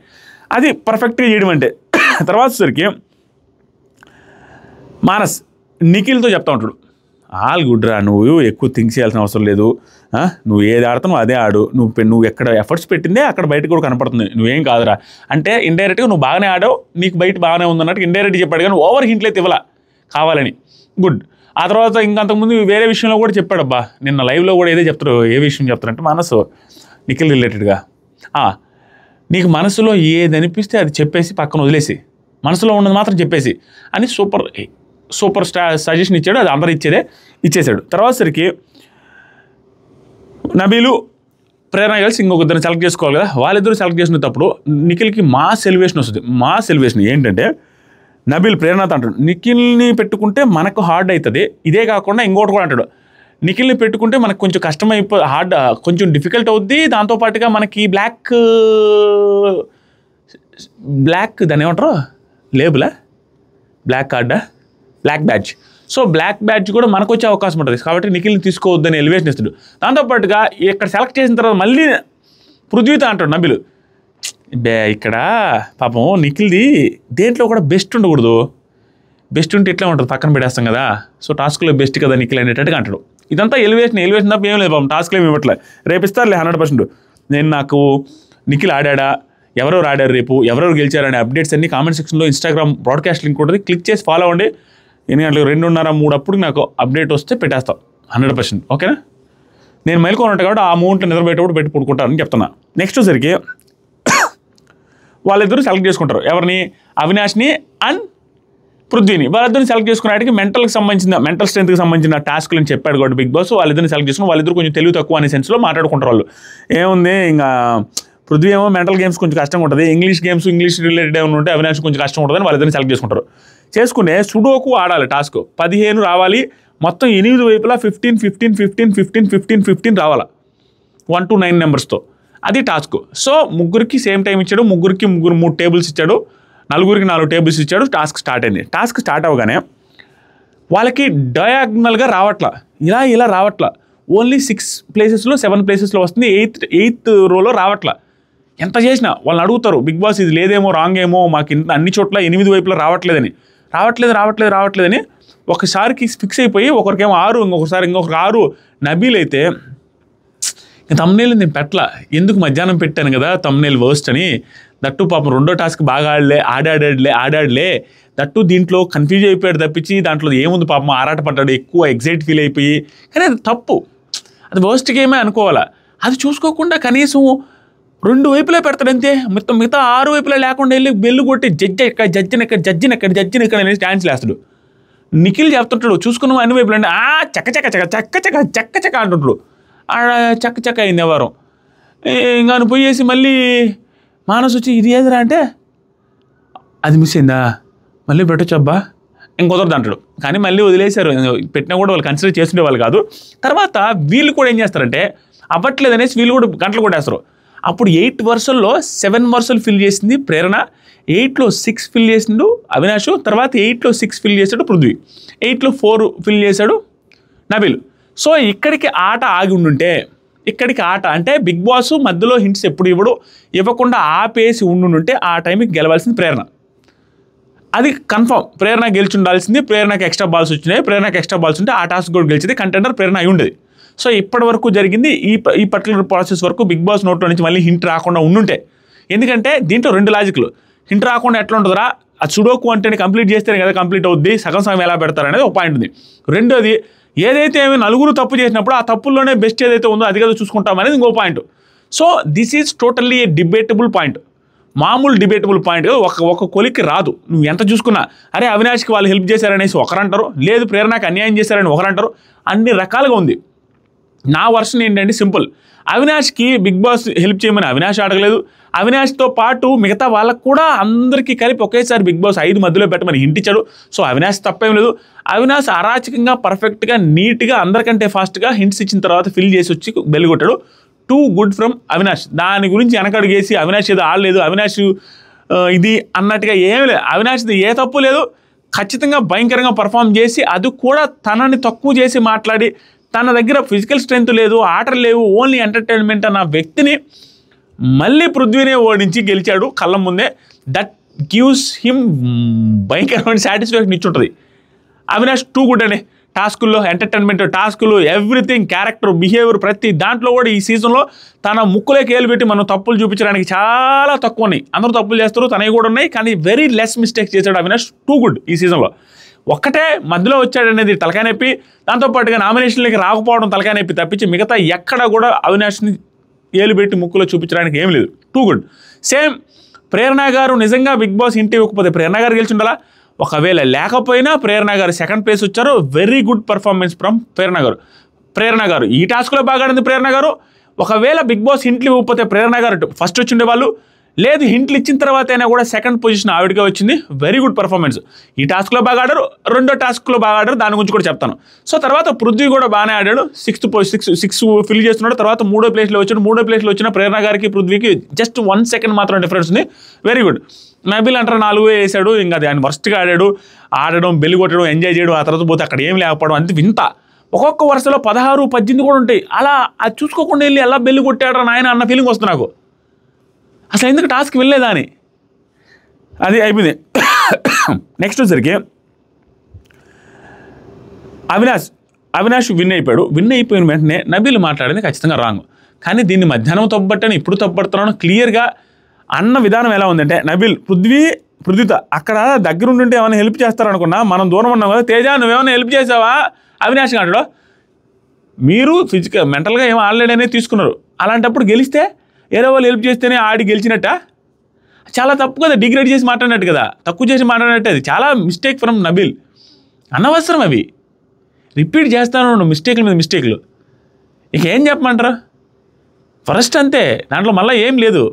అది పర్ఫెక్ట్గా చేయడం అంటే. తర్వాత సరికి మానస్ నిఖిల్తో చెప్తా ఉంటాడు, ఆల్ గుడ్ రా, నువ్వు ఎక్కువ థింక్ చేయాల్సిన అవసరం లేదు, నువ్వు ఏది ఆడుతున్నావు అదే ఆడు, నువ్వు ఎక్కడ ఎఫర్ట్స్ పెట్టిందే అక్కడ బయటకు కూడా కనపడుతుంది, నువ్వేం కాదురా అంటే ఇండైరెక్ట్గా నువ్వు బాగానే ఆడావు, నీకు బయట బాగానే ఉందన్నట్టు ఇండైరెక్ట్గా చెప్పాడు. కానీ ఓవర్ హింట్లు అయితే ఇవ్వాల కావాలని. గుడ్. ఆ తర్వాత ఇంకంతకుముందు వేరే విషయంలో కూడా చెప్పాడు. అబ్బా నిన్న లైవ్లో కూడా ఏదో చెప్తారు. ఏ విషయం చెప్తారంటే మనసు నిఖిల్ రిలేటెడ్గా, నీకు మనసులో ఏది అనిపిస్తే అది చెప్పేసి పక్కన వదిలేసి, మనసులో ఉన్నది మాత్రం చెప్పేసి అని సూపర్ సజెషన్ ఇచ్చాడు. అది అందరూ ఇచ్చేసాడు. తర్వాత సరికి నబీలు, ప్రేరణ కలిసి ఇంకొకరిని సెలెక్ట్ చేసుకోవాలి కదా. వాళ్ళిద్దరూ సెలెక్ట్ చేసినప్పుడు నిఖిల్కి మాస్ ఎలివేషన్ వస్తుంది. మాస్ ఎలివేషన్ ఏంటంటే, నబీల్ ప్రేరణతో అంటాడు, నిఖిల్ని పెట్టుకుంటే మనకు హార్డ్ అవుతుంది, ఇదే కాకుండా ఇంకోటి కూడా అంటాడు, నిఖిల్ని పెట్టుకుంటే మనకు కొంచెం కష్టం హార్డ్, కొంచెం డిఫికల్ట్ అవుద్ది, దాంతోపాటుగా మనకి బ్లాక్ దాన్ని ఏమంటారు, లేబులా, బ్లాక్ కార్డా, black badge. So black badge కూడా మనకు వచ్చే అవకాశం ఉంటుంది. కాబట్టి నిఖిల్ని తీసుకోవద్దని ఎలివేషన్ ఇస్తాడు. దాంతోపాటుగా ఇక్కడ సెలెక్ట్ చేసిన తర్వాత మళ్ళీ పృథ్వీతో అంటాడు నబీలు, ఇక్కడ పాపం నిఖిల్ది దేంట్లో కూడా బెస్ట్ ఉండకూడదు, బెస్ట్ ఉంటే ఇట్లా ఉంటుంది పక్కన పెట్టేస్తాం కదా, సో టాస్క్లో బెస్ట్ కదా నిఖిల్ అనేటట్టుగా అంటాడు. ఇదంతా ఎలివేషన్ తప్ప ఏం లేదు పాపం, టాస్క్లో ఏమి ఇవ్వట్లే. రేపు ఇస్తారులే 100%. నాకు నిఖిల్ ఆడా, ఎవరెవరు ఆడారు, రేపు ఎవరెవరు గెలిచారనే అప్డేట్స్ అన్ని కామెంట్ సెక్షన్లో ఇన్స్టాగ్రామ్ బ్రాడ్కాస్ట్ లింక్ ఉంటుంది, క్లిక్ చేసి ఫాలో అవ్వండి. 8 గంటలకు 2:30-3 అప్పుడు నాకు అప్డేట్ వస్తే పెట్టేస్తాం 100%. ఓకేనా? నేను మెలుకోనుంటా కాబట్టి ఆ మూమెంట్లో నిద్రపోయేటప్పుడు పెట్టి పడుకుంటానని చెప్తున్నా. నెక్స్ట్ సరికి వాళ్ళిద్దరూ సెలెక్ట్ చేసుకుంటారు. ఎవరిని? అవినాష్ని అండ్ పృథ్వీని. వాళ్ళిద్దరిని సెలెక్ట్ చేసుకునేటికి మెంటల్ స్ట్రెంత్కి సంబంధించిన టాస్క్లు అని చెప్పాడు కాబట్టి బిగ్ బాస్. వాళ్ళిద్దరిని సెలెక్ట్ చేసుకుని వాళ్ళిద్దరు కొంచెం తెలివి తక్కువ అనే సెన్స్లో మాట్లాడుకుంటారు. వాళ్ళు ఏముంది, ఇంకా పృథ్వీ ఏమో మెంటల్ గేమ్స్ కొంచెం కష్టంగా ఉంటుంది, ఇంగ్లీష్ రిలేటెడ్ ఏమైనా ఉంటే అవినాష్ కొంచెం కష్టం ఉంటుందని వాళ్ళిద్దరిని సెలెక్ట్ చేసుకుంటారు. చేసుకునే సుడోకు ఆడాలి టాస్క్ 15 రావాలి, మొత్తం 8 వైపులా 15 రావాలా 1 to 9 నెంబర్స్తో. అది టాస్క్. సో ముగ్గురికి సేమ్ టైం ఇచ్చాడు, ముగ్గురికి 3 టేబుల్స్ ఇచ్చాడు, నలుగురికి 4 టేబుల్స్ ఇచ్చాడు. టాస్క్ స్టార్ట్ అయింది. టాస్క్ స్టార్ట్ అవ్వగానే వాళ్ళకి డయాగ్నల్గా రావట్లా, ఇలా రావట్లా, ఓన్లీ 6 ప్లేసెస్లో 7 ప్లేసెస్లో వస్తుంది, 8th రోలో రావట్లా. ఎంత చేసినా వాళ్ళని అడుగుతారు, బిగ్ బాస్ ఇది లేదేమో, రాంగ్ ఏమో, మాకు ఇంత అన్ని చోట్ల 8 వైపులా రావట్లేదని ఒకసారికి ఫిక్స్ అయిపోయి ఒకరికేమో 6, ఇంకొకరికి 6. నబీల్ అయితే తమ్నేల్ నేను పెట్టలా, ఎందుకు మధ్యాహ్నం పెట్టాను కదా తమ్నేల్ వర్స్ట్ అని. దట్టు పాపం రెండో టాస్క్ బాగా ఆడాడులే దట్టు దీంట్లో కన్ఫ్యూజ్ అయిపోయాడు తప్పించి దాంట్లో ఏముంది పాపం, ఆరాటపడ్డాడు, ఎక్కువ ఎగ్జైట్ ఫీల్ అయిపోయి. కానీ అది తప్పు, అది వర్స్ట్ గేమే అనుకోవాలా. అది చూసుకోకుండా కనీసం 2 వైపులే పెడతాడంతే, మిగతా 6 వైపులే లేకుండా వెళ్ళి బెల్లు కొట్టి జడ్జిని ఎక్కడ అనేసి డాన్స్ వేస్తాడు. నిఖిల్ చెప్తుంటాడు, చూసుకున్నాం అన్ని వైపులు అంటే చక్క అంటుంటాడు. చక్క అయింది ఎవరు. ఇంకా పోయేసి మళ్ళీ మానస్ వచ్చి ఇది ఏదిరా అంటే అది మిస్ అయిందా, మళ్ళీ పెట్టొచ్చబ్బా, ఇంకొదరదు అంటాడు. కానీ మళ్ళీ వదిలేశారు, పెట్టినా కూడా వాళ్ళు కన్సిడర్ చేస్తుండే వాళ్ళు కాదు. తర్వాత వీళ్ళు కూడా ఏం చేస్తారంటే అవ్వట్లేదు అనేసి వీళ్ళు కూడా గంటలు కొట్టేస్తారు. అప్పుడు 8 వరుసల్లో 7 వరుసలు ఫిల్ చేసింది ప్రేరణ, 8లో 6 ఫిల్ చేసిండు అవినాష్, తర్వాత 8లో 6 ఫిల్ చేశాడు పృథ్వీ, 8లో 4 ఫిల్ చేశాడు నబీల్. సో ఇక్కడికి ఆట ఆగి ఉండుంటే, ఇక్కడికి ఆట అంటే బిగ్ బాస్ మధ్యలో హింట్స్ ఎప్పుడు ఇవ్వకుండా ఆపేసి ఉండుంటే ఆ టైంకి గెలవాల్సింది ప్రేరణ. అది కన్ఫర్మ్, ప్రేరణ గెలిచి ఉండాల్సింది. ప్రేరణకి ఎక్స్ట్రా బాల్స్ వచ్చినాయి, ప్రేరణకి ఎక్స్ట్రా బాల్స్ ఉంటే ఆ టాస్క్ కూడా గెలిచింది, కంటెండర్ ప్రేరణ అయి ఉండేది. సో ఇప్పటి వరకు జరిగింది ఈ పర్టికులర్ ప్రాసెస్ వరకు బిగ్ బాస్ నోట్లో నుంచి మళ్ళీ హింట్ రాకుండా ఉండుంటే. ఎందుకంటే దీంట్లో 2 లాజిక్లు. హింట్ రాకుండా ఎట్లా ఉంటుందిరా, అది సుడోకు అంటే కంప్లీట్ చేస్తేనే కదా కంప్లీట్ అవుద్ది, సగం ఎలా పెడతారు అనేది ఒక పాయింట్ ఉంది. రెండోది, ఏదైతే నలుగురు తప్పు చేసినప్పుడు ఆ తప్పుల్లోనే బెస్ట్ ఏదైతే ఉందో అది కదా చూసుకుంటాం అనేది ఇంకో point. So this is totally A debatable point, మామూలు డిబేటబుల్ పాయింట్. ఒక కొలిక్కి రాదు. నువ్వు ఎంత చూసుకున్నా, అరే అవినాష్కి వాళ్ళు హెల్ప్ చేశారనేసి ఒకరంటారు, లేదు ప్రేరణకి అన్యాయం చేశారని ఒకరంటారు, అన్ని రకాలుగా ఉంది. నా వర్షన్ ఏంటంటే సింపుల్, అవినాష్కి బిగ్ బాస్ హెల్ప్ చేయమని అవినాష్ అడగలేదు. అవినాష్తో పాటు మిగతా వాళ్ళకు కూడా అందరికీ కలిపి ఒకేసారి బిగ్ బాస్ 5 మధ్యలో పెట్టమని హింట్ ఇచ్చాడు. సో అవినాష్ తప్పేం లేదు. అవినాష్ అరాచకంగా పర్ఫెక్ట్గా నీట్గా అందరికంటే ఫాస్ట్గా హింట్స్ ఇచ్చిన తర్వాత ఫిల్ చేసి వచ్చి బెల్ కొట్టాడు. Too good from Avinash. దాని గురించి వెనకడుగేసి అవినాష్ ఏదో ఆడలేదు, అవినాష్ ఇది అన్నట్టుగా ఏమీ లేదు. అవినాష్ది ఏ తప్పు లేదు. ఖచ్చితంగా భయంకరంగా పర్ఫామ్ చేసి అది కూడా తనని తక్కువ చేసి మాట్లాడి తన దగ్గర ఫిజికల్ స్ట్రెంత్ లేదు, ఆటలు లేవు, ఓన్లీ ఎంటర్టైన్మెంట్ అన్న వ్యక్తిని మళ్ళీ పృథ్వీనే ఓడించి గెలిచాడు కళ్ళ ముందే. దట్ గివ్స్ హిమ్ భయంకరమైన సాటిస్ఫాక్షన్ ఇచ్చుంటుంది. అవినాష్ టూ గుడ్ అండి. టాస్కుల్లో ఎంటర్టైన్మెంట్, టాస్కులు, ఎవ్రీథింగ్, క్యారెక్టర్, బిహేవియర్ ప్రతి దాంట్లో కూడా ఈ సీజన్లో తన ముక్కులోకి ఏలు పెట్టి మనం తప్పులు చూపించడానికి చాలా తక్కువ ఉన్నాయి. అందరూ తప్పులు చేస్తారు, తనవి కూడా ఉన్నాయి, కానీ వెరీ లెస్ మిస్టేక్స్ చేశాడు అవినాష్. టూ గుడ్ ఈ సీజన్లో. ఒక్కటే మధ్యలో వచ్చాడనేది తలకాయ నొప్పి, దాంతోపాటుగా నామినేషన్లకి రాకపోవడం తలకాయ నొప్పి తప్పించి మిగతా ఎక్కడ కూడా అవినాష్ని ఏలు పెట్టి ముక్కులో చూపించడానికి ఏం లేదు. Too good. సేమ్ ప్రేరణ గారు నిజంగా బిగ్ బాస్ ఇంటి ఇవ్వకపోతే ప్రేరణ గారు గెలిచి ఉండాలా. ఒకవేళ లేకపోయినా ప్రేరణ గారు సెకండ్ ప్లేస్ వచ్చారు. వెరీ గుడ్ పర్ఫార్మెన్స్ ఫ్రమ్ ప్రేరణ గారు ఈ టాస్క్లో బాగా ఆడింది ప్రేరణ గారు. ఒకవేళ బిగ్ బాస్ హింట్లు ఇవ్వకపోతే ప్రేరణ గారు ఫస్ట్ వచ్చి ఉండేవాళ్ళు. లేదు, హింట్లు ఇచ్చిన తర్వాత అయినా కూడా సెకండ్ పొజిషన్ ఆవిడగా వచ్చింది. Very good performance. ఈ టాస్క్లో బాగా ఆడారు, రెండో టాస్క్లో బాగా ఆడారు, దాని గురించి కూడా చెప్తాను. సో తర్వాత పృథ్వీ కూడా బాగానే ఆడాడు. సిక్స్ ఫిల్ చేస్తున్నాడు. తర్వాత మూడో ప్లేస్లో వచ్చాడు. మూడో ప్లేస్లో వచ్చిన ప్రేరణ గారికి పృథ్వీకి జస్ట్ 1 సెకండ్ మాత్రం డిఫరెన్స్ ఉంది. Very good. నబిల్ అంటారు 4 వేసాడు. ఇంకా అది ఆయన వర్స్ట్గా ఆడడం, బెల్లి కొట్టడం, ఎంజాయ్ చేయడం, ఆ తర్వాత పోతే అక్కడ ఏం లేకపోవడం అంతే వింత. ఒక్కొక్క వరుసలో 16, 18 కూడా ఉంటాయి. అలా అది చూసుకోకుండా వెళ్ళి ఎలా బెల్లి కొట్టాడు నాయన అన్న ఫీలింగ్ వస్తుంది నాకు. అసలు ఎందుకు టాస్క్ వెళ్ళలేదా అని. అది అయిపోయింది. నెక్స్ట్ వచ్చరికి అవినాష్ విన్ అయిపోయాడు. విన్ అయిపోయిన వెంటనే నబీల్ మాట్లాడింది ఖచ్చితంగా రాంగ్. కానీ దీన్ని మధ్యాహ్నం తప్పబట్టాను, ఇప్పుడు తప్పబడుతున్నాను. క్లియర్గా అన్న విధానం ఎలా ఉందంటే, నబీల్ పృథ్వీత అక్కడ దగ్గర ఉంటుంటే ఏమైనా హెల్ప్ చేస్తారనుకున్నా, మనం దూరం ఉన్నాం కదా. తేజ నువ్వేమైనా హెల్ప్ చేసావా అవినాష్ అంటాడు. మీరు మెంటల్గా ఏమో ఆడలేడనే తీసుకున్నారు. అలాంటప్పుడు గెలిస్తే ఏదో వాళ్ళు హెల్ప్ చేస్తేనే ఆడి గెలిచినట్ట. చాలా తప్పు కదా, డిగ్రేడ్ చేసి మాట్లాడినట్టు కదా, తక్కువ చేసి మాట్లాడినట్టు. అది చాలా మిస్టేక్ ఫ్రమ్ నబీల్. అనవసరం అవి రిపీట్ చేస్తాను, మిస్టేక్ల మీద మిస్టేక్లు. ఇక ఏం చెప్పమంటారు. ఫస్ట్ అంతే, దాంట్లో మళ్ళీ ఏం లేదు.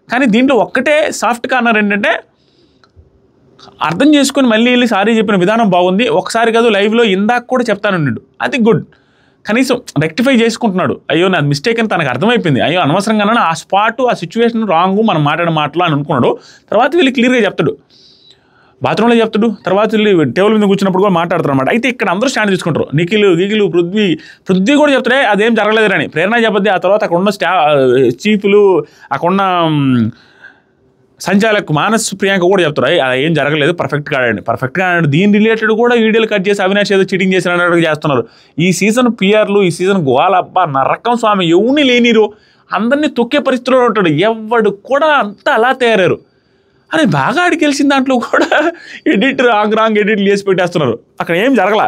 కానీ దీంట్లో ఒక్కటే సాఫ్ట్గా అన్నారు ఏంటంటే, అర్థం చేసుకొని మళ్ళీ వెళ్ళి సారీ చెప్పిన విధానం బాగుంది. ఒకసారి కాదు లైవ్లో ఇందాక కూడా చెప్తానన్నాడు, అది గుడ్. కనీసం రెక్టిఫై చేసుకుంటున్నాడు. అయ్యో నాది మిస్టేక్ అని తనకు అర్థమైపోయింది. అయ్యో అనవసరంగానే ఆ స్పాట్, ఆ సిచ్యువేషన్ రాంగ్, మనం మాట్లాడే మాటలు అని అనుకున్నాడు. తర్వాత వీళ్ళు క్లియర్గా చెప్తాడు, బాత్రూంలో చెప్తాడు. తర్వాత వీళ్ళు టేబుల్ మీద కూర్చున్నప్పుడు కూడా మాట్లాడతారు అనమాట. అయితే ఇక్కడ అందరూ స్టాండ్ తీసుకుంటారు. నిఖిల్, పృథ్వీ కూడా చెప్తాడే అదేం జరగలేదని. ప్రేరణ చెప్పద్ది. ఆ తర్వాత అక్కడ ఉన్న చీఫ్లు, అక్కడున్న సంచాలక్ మానస్, ప్రియాంక కూడా చెప్తారు అది ఏం జరగలేదు, పర్ఫెక్ట్గా ఆడండి. దీని రిలేటెడ్ కూడా వీడియోలు కట్ చేసి అవినాష్ ఏదో చీటింగ్ చేసినట్టు చేస్తున్నారు. ఈ సీజన్ పిఆర్లు, ఈ సీజన్ గోవాలబ్బా నరకం స్వామి. ఎవరిని లేనిరు, అందరినీ తొక్కే పరిస్థితిలో ఉంటాడు. ఎవడు కూడా అంతా అలా తయారారు. అని బాగా ఆడి గెలిచిన దాంట్లో కూడా రాంగ్ ఎడిట్లు చేసి పెట్టేస్తున్నారు. అక్కడ ఏం జరగల.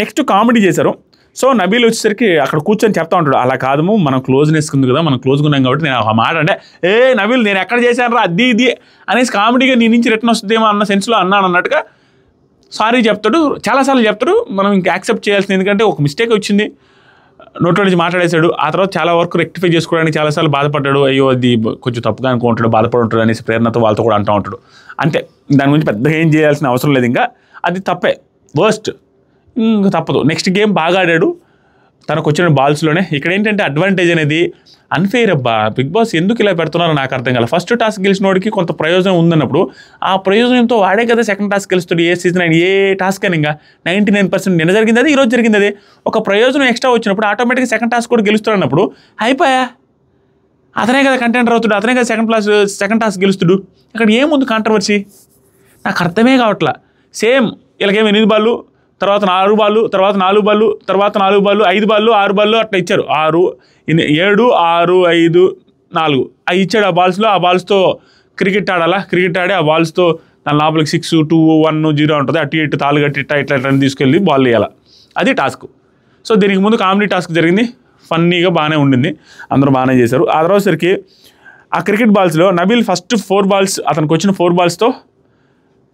నెక్స్ట్ కామెడీ చేశారు. సో నబీల్ వచ్చేసరికి అక్కడ కూర్చొని చెప్తా ఉంటాడు, అలా కాదు మనం క్లోజ్నెస్ ఉంది కదా, మనం క్లోజ్గా ఉన్నాం కాబట్టి నేను ఒక మాట అంటే, నబీల్ నేను ఎక్కడ చేశాను రా అది ఇది అనేసి కామెడీగా నీ నుంచి రిటర్న్ వస్తుందేమో అన్న సెన్స్లో అన్నాను అన్నట్టుగా సారీ చెప్తాడు. చాలాసార్లు చెప్తాడు. మనం ఇంకా యాక్సెప్ట్ చేయాల్సింది, ఎందుకంటే ఒక మిస్టేక్ వచ్చింది, నోట్లో నుంచి మాట్లాడేశాడు. ఆ తర్వాత చాలా వరకు రెక్టిఫై చేసుకోవడానికి చాలాసార్లు బాధపడ్డాడు. అయ్యో అది కొంచెం తప్పుగా అనుకుంటాడు, బాధపడి ఉంటాడు అనేసి ప్రేరణతో వాళ్ళతో కూడా అంటూ ఉంటాడు. అంతే, దాని గురించి పెద్దగా ఏం చేయాల్సిన అవసరం లేదు. ఇంకా అది తప్పే, వర్స్ట్, ఇంకా తప్పదు. నెక్స్ట్ గేమ్ బాగా ఆడాడు తనకు వచ్చిన బాల్స్లోనే. ఇక్కడ ఏంటంటే అడ్వాంటేజ్ అనేది అన్ఫెయిర్ అబ్బా. బిగ్ బాస్ ఎందుకు ఇలా పెడుతున్నారో నాకు అర్థం కాదు. ఫస్ట్ టాస్క్ గెలిచిన వాడికి కొంత ప్రయోజనం ఉందన్నప్పుడు ఆ ప్రయోజనంతో వాడే కదా సెకండ్ టాస్క్ గెలుస్తాడు. ఏ సీజన్ అయినా ఏ టాస్క్ అని ఇంకా 99% నిన్న జరిగింది అది, ఈరోజు జరిగింది అది. ఒక ప్రయోజనం ఎక్స్ట్రా వచ్చినప్పుడు ఆటోమేటిక్గా సెకండ్ టాస్క్ కూడా గెలుస్తాడు అన్నప్పుడు అయిపోయా, అతనే కదా కంటెంటర్ అవుతాడు, అతనే కదా సెకండ్ టాస్క్ గెలుస్తాడు. అక్కడ ఏముంది కాంట్రవర్సీ, నాకు అర్థమే కావట్లా. సేమ్ వీళ్ళకేమో 8 బాళ్ళు, తర్వాత 4 బాళ్ళు, తర్వాత 4 బాళ్ళు, తర్వాత 4 బాళ్ళు, 5 బాళ్ళు, 6 బాళ్ళు అట్లా ఇచ్చారు. 6, 7, 6, 5, 4 అవి ఇచ్చాడు. ఆ బాల్స్లో, ఆ బాల్స్తో క్రికెట్ ఆడాలా, క్రికెట్ ఆడి ఆ బాల్స్తో దాని లోపలికి 6, 2, 1, 0 ఉంటుంది. అటు ఇటు తాళ్ళు కట్టి ఇట్లా తీసుకెళ్ళి బాల్ వేయాలి. అది టాస్క్. సో దీనికి ముందు కామెడీ టాస్క్ జరిగింది, ఫన్నీగా బాగానే ఉండింది, అందరూ బాగానే చేశారు. ఆ తర్వాతసరికి ఆ క్రికెట్ బాల్స్లో నబీల్ ఫస్ట్ 4 బాల్స్, అతనికి వచ్చిన 4 బాల్స్తో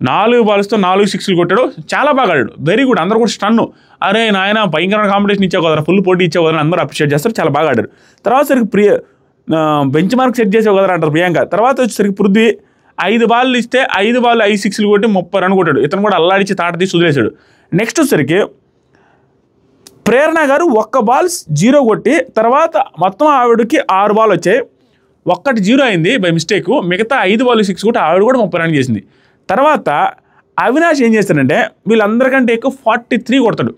4 బాల్స్తో 4 సిక్స్లు కొట్టాడు, చాలా బాగా ఆడాడు, వెరీ గుడ్. అందరూ కూడా స్టన్ను, అరే నాయన భయంకరమైన కాంపిటీషన్ ఇచ్చావు కదా, ఫుల్ పోటీ ఇచ్చావు కదా, అందరూ అప్రిషియేట్ చేస్తారు, చాలా బాగా ఆడారు. తర్వాత సరికి బెంచ్ మార్క్ సెట్ చేసావు కదా అంటారు ప్రియాంక. తర్వాత వచ్చేసరికి పృథ్వీ 5 బాల్ ఇస్తే 5 బాల్ 5 సిక్స్లు కొట్టి 30 రన్ కొట్టాడు. ఇతను కూడా అల్లాడిచి తాట తీసి వదిలేశాడు. నెక్స్ట్ వచ్చేసరికి ప్రేరణ గారు 1 బాల్ 0 కొట్టి తర్వాత మొత్తం ఆవిడకి 6 బాల్ వచ్చాయి, 1 0 అయింది బై మిస్టేక్. మిగతా 5 బాల్ 6 కొట్టి ఆవిడ కూడా 30 రన్ చేసింది. తర్వాత అవినాష్ ఏం చేస్తాడంటే వీళ్ళందరికంటే ఎక్కువ 43 కొడతాడు.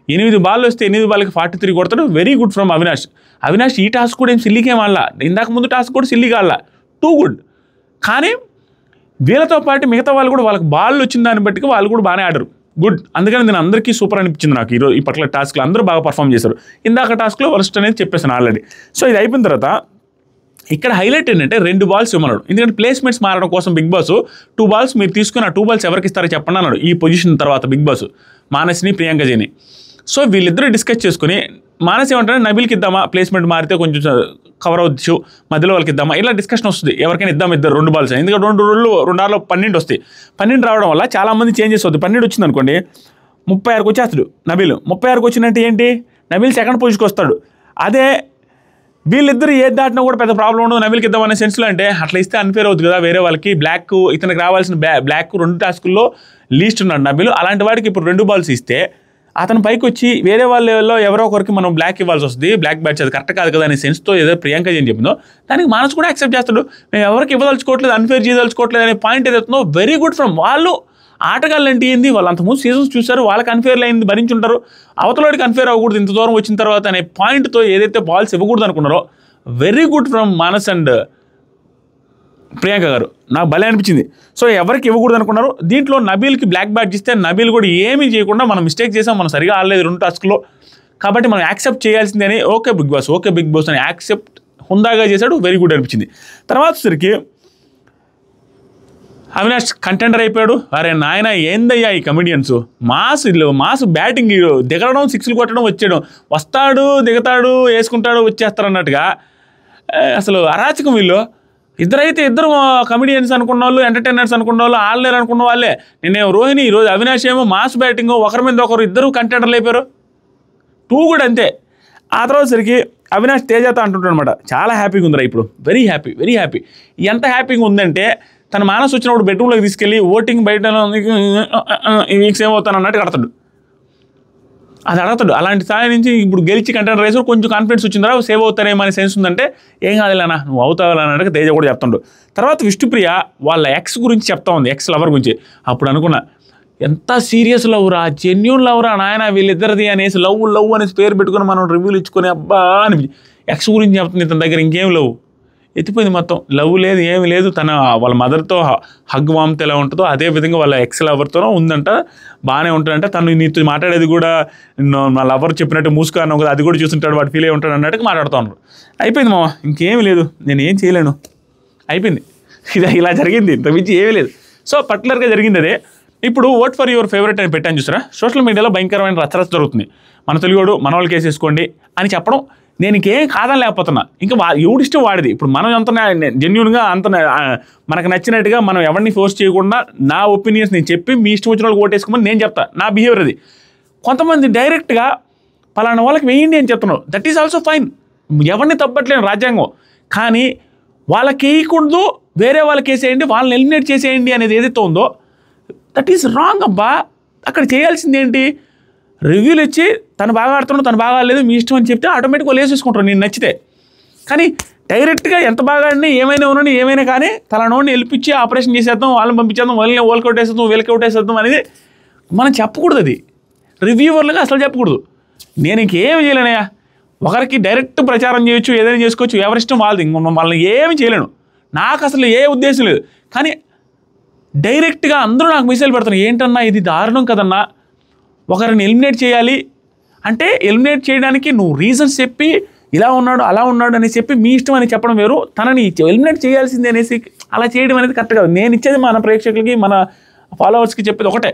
8 బాల్ వస్తే 8 బాల్కి 43 కొడతాడు, very good from Avinash. Avinash ఈ టాస్క్ కూడా ఏం సిల్లీకేం ఆడలా, ఇందాక ముందు టాస్క్ కూడా సిల్లీగా ఆడలా, టూ గుడ్. కానీ వీళ్ళతో పాటు మిగతా వాళ్ళు కూడా వాళ్ళకి బాల్ వచ్చిన దాన్ని బట్టి వాళ్ళు కూడా బాగానే ఆడరు, గుడ్. అందుకని నేను అందరికీ సూపర్ అనిపించింది నాకు ఈరోజు ఈ పర్టికులర్ టాస్క్లో, అందరూ బాగా పర్ఫామ్ చేశారు. ఇందాక టాస్క్లో వర్స్ట్ అనేది చెప్పేసాను ఆల్రెడీ. సో ఇది అయిపోయిన తర్వాత ఇక్కడ హైలైట్ ఏంటంటే 2 బాల్స్ ఇవ్వమన్నాడు, ఎందుకంటే ప్లేస్మెంట్స్ మారడం కోసం బిగ్ బాస్ 2 బాల్స్ మీరు తీసుకుని ఆ 2 బాల్స్ ఎవరికి ఇస్తారో చెప్పండి అన్నాడు ఈ పొజిషన్ తర్వాత బిగ్ బాస్ మానస్ని ప్రియాంకజీని. సో వీళ్ళిద్దరూ డిస్కస్ చేసుకుని మానస్ ఏమంటారంటే నబీల్కి ఇద్దామా, ప్లేస్మెంట్ మారితే కొంచెం కవర్ అవ్వచ్చు, మధ్యలో వాళ్ళకి ఇద్దామా, ఇలా డిస్కషన్ వస్తుంది. ఎవరికైనా ఇద్దాం 2 బాల్స్, ఎందుకంటే 2 ఆర్లో 12 వస్తాయి. 12 రావడం వల్ల చాలామంది చేంజెస్ అవుతుంది. 12 వచ్చింది అనుకోండి 36కి వచ్చేస్తాడు నబీల్. 36కి వచ్చినట్టు ఏంటి, నబీల్ సెకండ్ పొజిషన్కి వస్తాడు. అదే వీళ్ళిద్దరు ఏది దాటినా కూడా పెద్ద ప్రాబ్లం ఉండదు నబీల్కి ఇద్దామనే సెన్స్లో. అంటే అట్లా ఇస్తే అన్ఫేర్ అవుతుంది కదా వేరే వాళ్ళకి. బ్లాక్ ఇతనికి రావాల్సిన బ్లాక్ 2 టాస్కుల్లో లీస్ట్ ఉన్నాడు నబీల్, అలాంటి వాడికి ఇప్పుడు 2 బాల్స్ ఇస్తే అతను పైకి వచ్చి వేరే వాళ్ళ లెవెల్లో ఎవరో ఒకరికి మనం బ్లాక్ ఇవ్వాల్సి వస్తుంది, బ్లాక్ బ్యాచ్ అది కరెక్ట్ కాదు కదా అనే సెన్స్తో ఏదో ప్రియాంక ఏం చెప్పిందో దానికి మనసు కూడా యాక్సెప్ట్ చేస్తాడు. మేము ఎవరికి ఇవ్వదలుచుకోవట్లేదు, అన్ఫేర్ చేయదలుచుకోవట్లేదు అనే పాయింట్ ఏదైతుందో వెరీ గుడ్ ఫ్రమ్ వాళ్ళు. ఆటగాళ్ళు అంటే ఏంది, వాళ్ళు అంతకుముందు సీజన్స్ చూశారు, వాళ్ళకి అన్ఫేర్లు అయింది భరించుంటారు, అవతలవాడికి అన్ఫేర్ అవ్వకూడదు ఇంత దూరం వచ్చిన తర్వాత అనే పాయింట్తో ఏదైతే బాల్స్ ఇవ్వకూడదు అనుకున్నారో very good from Manas and Priyanka గారు, నాకు భలే అనిపించింది. సో ఎవరికి ఇవ్వకూడదు అనుకున్నారు, దీంట్లో నబీల్కి బ్లాక్ బ్యాట్ ఇస్తే నబీల్ కూడా ఏమీ చేయకుండా మనం మిస్టేక్ చేసాం, మనం సరిగా ఆడలేదు 2 టాస్క్లో కాబట్టి మనం యాక్సెప్ట్ చేయాల్సిందే అని ఓకే బిగ్ బాస్ అని యాక్సెప్ట్ హుందాగా చేశాడు, వెరీ గుడ్ అనిపించింది. తర్వాత సరికి అవినాష్ కంటెండర్ అయిపోయాడు. అరే నాయన ఏందయ్యా ఈ కమెడియన్స్, మాస్ బ్యాటింగ్ దిగడం 6లు కొట్టడం వచ్చేయడం, వస్తాడు దిగుతాడు వేసుకుంటాడు వచ్చేస్తారు అన్నట్టుగా అసలు అరాచకం వీళ్ళు. ఇద్దరు కమెడియన్స్ అనుకున్న వాళ్ళు, ఎంటర్టైనర్స్ అనుకున్న వాళ్ళు, ఆడలేరు అనుకున్న వాళ్ళే. నేనేమో రోహిణి, ఈరోజు అవినాష్ ఏమో మాస్ బ్యాటింగ్, ఒకరి మీద ఒకరు ఇద్దరు కంటెండర్లు అయిపోయారు, 2 కూడా అంతే. ఆ తర్వాత సరికి అవినాష్ తేజతో అంటుంటాడు అనమాట, చాలా హ్యాపీగా ఉందిరా ఇప్పుడు, వెరీ హ్యాపీ. ఎంత హ్యాపీగా ఉందంటే తన మానస్ వచ్చినప్పుడు బెడ్రూమ్లోకి తీసుకెళ్ళి ఓటింగ్ బయట వీక్స్ ఏమవుతాను అన్నట్టు అడతాడు, అది అడగతాడు. అలాంటి స్థాయి నుంచి ఇప్పుడు గెలిచి కంటెంట్ రేసు కొంచెం కాన్ఫిడెన్స్ వచ్చిందా సేవ్ అవుతారేమో అనే సెన్స్ ఉందంటే ఏం కాదులేనా నువ్వు అవుతావు అన్నట్టుగా తేజ కూడా చెప్తాడు. తర్వాత విష్ణుప్రియ వాళ్ళ ఎక్స్ గురించి చెప్తా ఉంది, ఎక్స్ లవర్ గురించి. అప్పుడు అనుకున్నా ఎంత సీరియస్ లవ్రా, జెన్యూన్ లవ్రా నాయన వీళ్ళిద్దరిది అనేసి లవ్ అనేసి పేరు పెట్టుకుని మనం రివ్యూలు ఇచ్చుకొని అబ్బా అని ఎక్స్ గురించి చెప్తుంది. ఇతని దగ్గర ఇంకేం లవ్ ఎత్తిపోయింది, మొత్తం లవ్ లేదు ఏమి లేదు. తన వాళ్ళ మదర్తో హగ్ వామ్తో ఎలా ఉంటుందో అదే విధంగా వాళ్ళ ఎక్స్ లవర్తోనో ఉందంట, బాగానే ఉంటాడంట. తను నీతో మాట్లాడేది కూడా నా లవర్ చెప్పినట్టు మూసుకున్నావు కదా, అది కూడా చూస్తుంటాడు, వాడు ఫీల్ అయి ఉంటాడు అన్నట్టుగా మాట్లాడుతూ ఉన్నారు. అయిపోయింది మామ, ఇంకేమి లేదు, నేను ఏం చేయలేను, అయిపోయింది. ఇలా జరిగింది, ఇంతకుమించి ఏమీ లేదు. సో పర్టికులర్గా జరిగింది అదే. ఇప్పుడు ఓట్ ఫర్ యువర్ ఫేవరెట్ అని పెట్టాను చూసారా, సోషల్ మీడియాలో భయంకరమైన రచ్చరచ్చ జరుగుతుంది. మన తెలుగుడు మన వాళ్ళకి వేసేసుకోండి అని చెప్పడం నేను ఇంకేం కాదని లేకపోతున్నా, ఇంకా ఎవడిష్టం వాడిది. ఇప్పుడు మనం ఎంత జెన్యూన్గా అంత మనకు నచ్చినట్టుగా మనం ఎవరిని ఫోర్స్ చేయకుండా నా ఒపీనియన్స్ నేను చెప్పి మీ ఇష్టం వచ్చిన వాళ్ళకి ఓటేసుకోమని నేను చెప్తా, నా బిహేవియర్ అది. కొంతమంది డైరెక్ట్గా పలానా వాళ్ళకి వేయండి అని చెప్తున్నారు, దట్ ఈజ్ ఆల్సో ఫైన్, ఎవరిని తప్పట్లేను రాజ్యాంగం. కానీ వాళ్ళకి వేయకూడదు, వేరే వాళ్ళకి వేసేయండి, వాళ్ళని ఎలిమినేట్ చేసేయండి అనేది ఏదైతే ఉందో దట్ ఈజ్ రాంగ్ అబ్బా. అక్కడ చేయాల్సింది ఏంటి, రివ్యూలు ఇచ్చి తను బాగా ఆడుతున్నాడు, తను బాగా ఆడలేదు, మీ ఇష్టం అని చెప్తే ఆటోమేటిక్గా వాళ్ళు వేసేసుకుంటారు నేను నచ్చితే. కానీ డైరెక్ట్గా ఎంత బాగా ఆడినా ఏమైనా కానీ తలనోడిని వెళ్ళిపించి ఆపరేషన్ చేసేద్దాం, వాళ్ళని పంపించేద్దాం, వాళ్ళని వాళ్ళకి వేసేద్దాం, వీళ్ళకి వేసేద్దాం అనేది మనం చెప్పకూడదు. అది రివ్యూవర్లుగా అసలు చెప్పకూడదు. నేను ఇంకేమి చేయలేనయా, ఒకరికి డైరెక్ట్ ప్రచారం చేయొచ్చు, ఏదైనా చేసుకోవచ్చు, ఎవరిష్టం వాళ్ళది, వాళ్ళని ఏమి చేయలేను, నాకు అసలు ఏ ఉద్దేశం లేదు. కానీ డైరెక్ట్గా అందరూ నాకు మెసేజ్ పెడతాను, ఏంటన్నా ఇది దారుణం కదన్నా, ఒకరిని ఎలిమినేట్ చేయాలి అంటే ఎలిమినేట్ చేయడానికి నువ్వు రీజన్స్ చెప్పి ఇలా ఉన్నాడు అలా ఉన్నాడు అని చెప్పి మీ ఇష్టం అని చెప్పడం వేరు, తనని ఎలిమినేట్ చేయాల్సిందే అనేసి అలా చేయడం అనేది కరెక్ట్ కాదు. నేను ఇచ్చేది మన ప్రేక్షకులకి మన ఫాలోవర్స్కి చెప్పేది ఒకటే,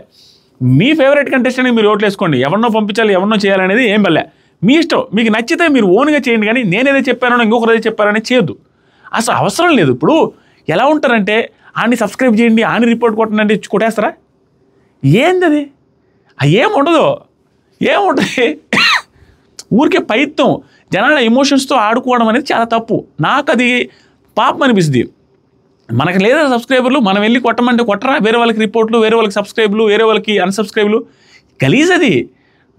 మీ ఫేవరెట్ కంటెస్టెంట్కి మీరు ఓట్లు వేసుకోండి, ఎవరినో పంపించాలి ఎవరినో చేయాలనేది ఏం బల్లే, మీ ఇష్టం, మీకు నచ్చితే మీరు ఓన్గా చేయండి. కానీ నేనేదో చెప్పానో ఇంకొకరు ఏదో చెప్పారని చేయొద్దు, అసలు అవసరం లేదు. ఇప్పుడు ఎలా ఉంటారంటే ఆని సబ్స్క్రైబ్ చేయండి, ఆని రిపోర్ట్ కొట్టండి కొట్టేస్తారా? ఏంది అది? ఏముండదు, ఏముంటుంది. ఊరికే పైత్యం జనాల ఎమోషన్స్తో ఆడుకోవడం అనేది చాలా తప్పు. నాకు అది పాపం అనిపిస్తుంది. మనకు లేదా సబ్స్క్రైబర్లు, మనం వెళ్ళి కొట్టమంటే కొట్టరా? వేరే వాళ్ళకి రిపోర్ట్లు, వేరే వాళ్ళకి సబ్స్క్రైబ్లు, వేరే వాళ్ళకి అన్సబ్స్క్రైబ్లు, గలీజ్ అది.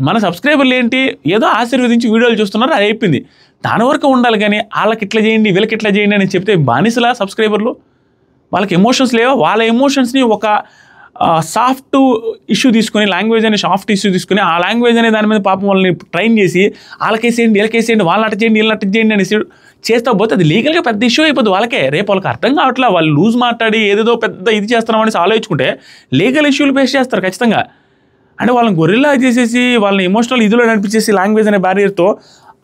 మన సబ్స్క్రైబర్లు ఏంటి, ఏదో ఆశీర్వదించి వీడియోలు చూస్తున్నారు, అది అయిపోయింది. దాని వరకు ఉండాలి. కానీ వాళ్ళకి ఇట్లా చేయండి, వీళ్ళకి ఇట్లా చేయండి అని చెప్తే బానిసలా సబ్స్క్రైబర్లు? వాళ్ళకి ఎమోషన్స్ లేవా? వాళ్ళ ఎమోషన్స్ని ఒక సాఫ్ట్ ఇష్యూ తీసుకొని, లాంగ్వేజ్ అనే సాఫ్ట్ ఇష్యూ తీసుకొని, ఆ లాంగ్వేజ్ అనే దాని మీద పాపం వాళ్ళని ట్రైన్ చేసి వాళ్ళకేసేయండి, వీళ్ళకేసేయండి, వాళ్ళని అట్ట చేయండి, వీళ్ళని అట్ట చేయండి అనేసి చేస్తా పోతే అది లీగల్గా పెద్ద ఇష్యూ అయిపోద్ది వాళ్ళకే. రేపు వాళ్ళకి అర్థం కావట్లా, వాళ్ళు లూజ్ మాట్లాడి ఏదేదో పెద్ద ఇది చేస్తున్నామనేసి ఆలోచించుకుంటే లీగల్ ఇష్యూలు ఫేస్ చేస్తారు ఖచ్చితంగా. అంటే వాళ్ళని గొర్రెలా చేసేసి, వాళ్ళని ఎమోషనల్ ఇదిలో నడిపించేసి లాంగ్వేజ్ అనే బ్యారియర్తో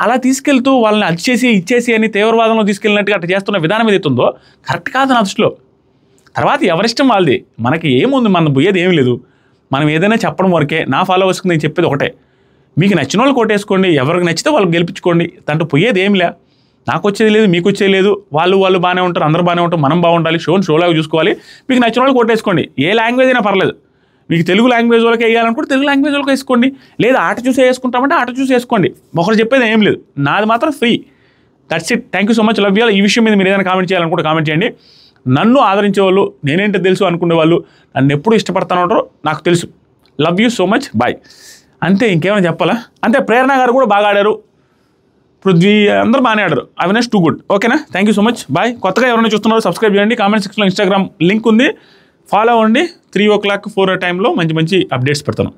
అలా తీసుకెళ్తూ వాళ్ళని అది చేసి ఇచ్చేసి అని తీవ్రవాదంలో తీసుకెళ్ళినట్టుగా అట్లా చేస్తున్న విధానం ఏదైతుందో కరెక్ట్ కాదు నా దృష్టిలో. తర్వాత ఎవరిష్టం వాళ్ళది, మనకి ఏముంది, మనం పోయేది ఏమి లేదు. మనం ఏదైనా చెప్పడం వరకే. నా ఫాలోవర్స్కి నేను చెప్పేది ఒకటే, మీకు నచ్చిన వాళ్ళు కొట్టేసుకోండి, ఎవరికి నచ్చితే వాళ్ళకి గెలిపించుకోండి, దాంట్లో పోయేది ఏమి లే. నాకు వచ్చేది లేదు, మీకు వచ్చేది లేదు. వాళ్ళు బాగానే ఉంటారు, అందరూ బాగానే ఉంటారు, మనం బాగుండాలి, షోలాగా చూసుకోవాలి. మీకు నచ్చిన వాళ్ళు కొట్టేసుకోండి, ఏ లాంగ్వేజ్ అయినా పర్లేదు. మీకు తెలుగు లాంగ్వేజ్ వాళ్ళకి వేయాలనుకుంటే తెలుగు లాంగ్వేజ్ వాళ్ళకి వేసుకోండి, లేదా ఆట చూసి వేసుకుంటామంటే ఆట చూసి వేసుకోండి. ఒకరు చెప్పేది ఏం లేదు, నాది మాత్రం free. That's it. Thank you so much. Love you. ఈ విషయం మీద మీరు ఏదైనా కామెంట్ చేయాలనుకుంటే కామెంట్ చేయండి. నన్ను ఆదరించే వాళ్ళు, నేనేంటో తెలుసు అనుకునే వాళ్ళు, నన్ను ఎప్పుడు ఇష్టపడతాను ఉంటారో నాకు తెలుసు. Love you so much. Bye. అంతే, ఇంకేమైనా చెప్పాలా? అంతే. ప్రేరణ గారు కూడా బాగా ఆడారు, పృథ్వీ అందరూ బాగానే ఆడారు. Avinash too good. ఓకేనా? Thank you so much. Bye. కొత్తగా ఎవరైనా చూస్తున్నారో సబ్స్క్రైబ్ చేయండి. కామెంట్ సెక్షన్లో ఇన్స్టాగ్రామ్ లింక్ ఉంది, ఫాలో అవ్వండి. 3 o'clock 4 టైంలో మంచి మంచి అప్డేట్స్ పెడతాను.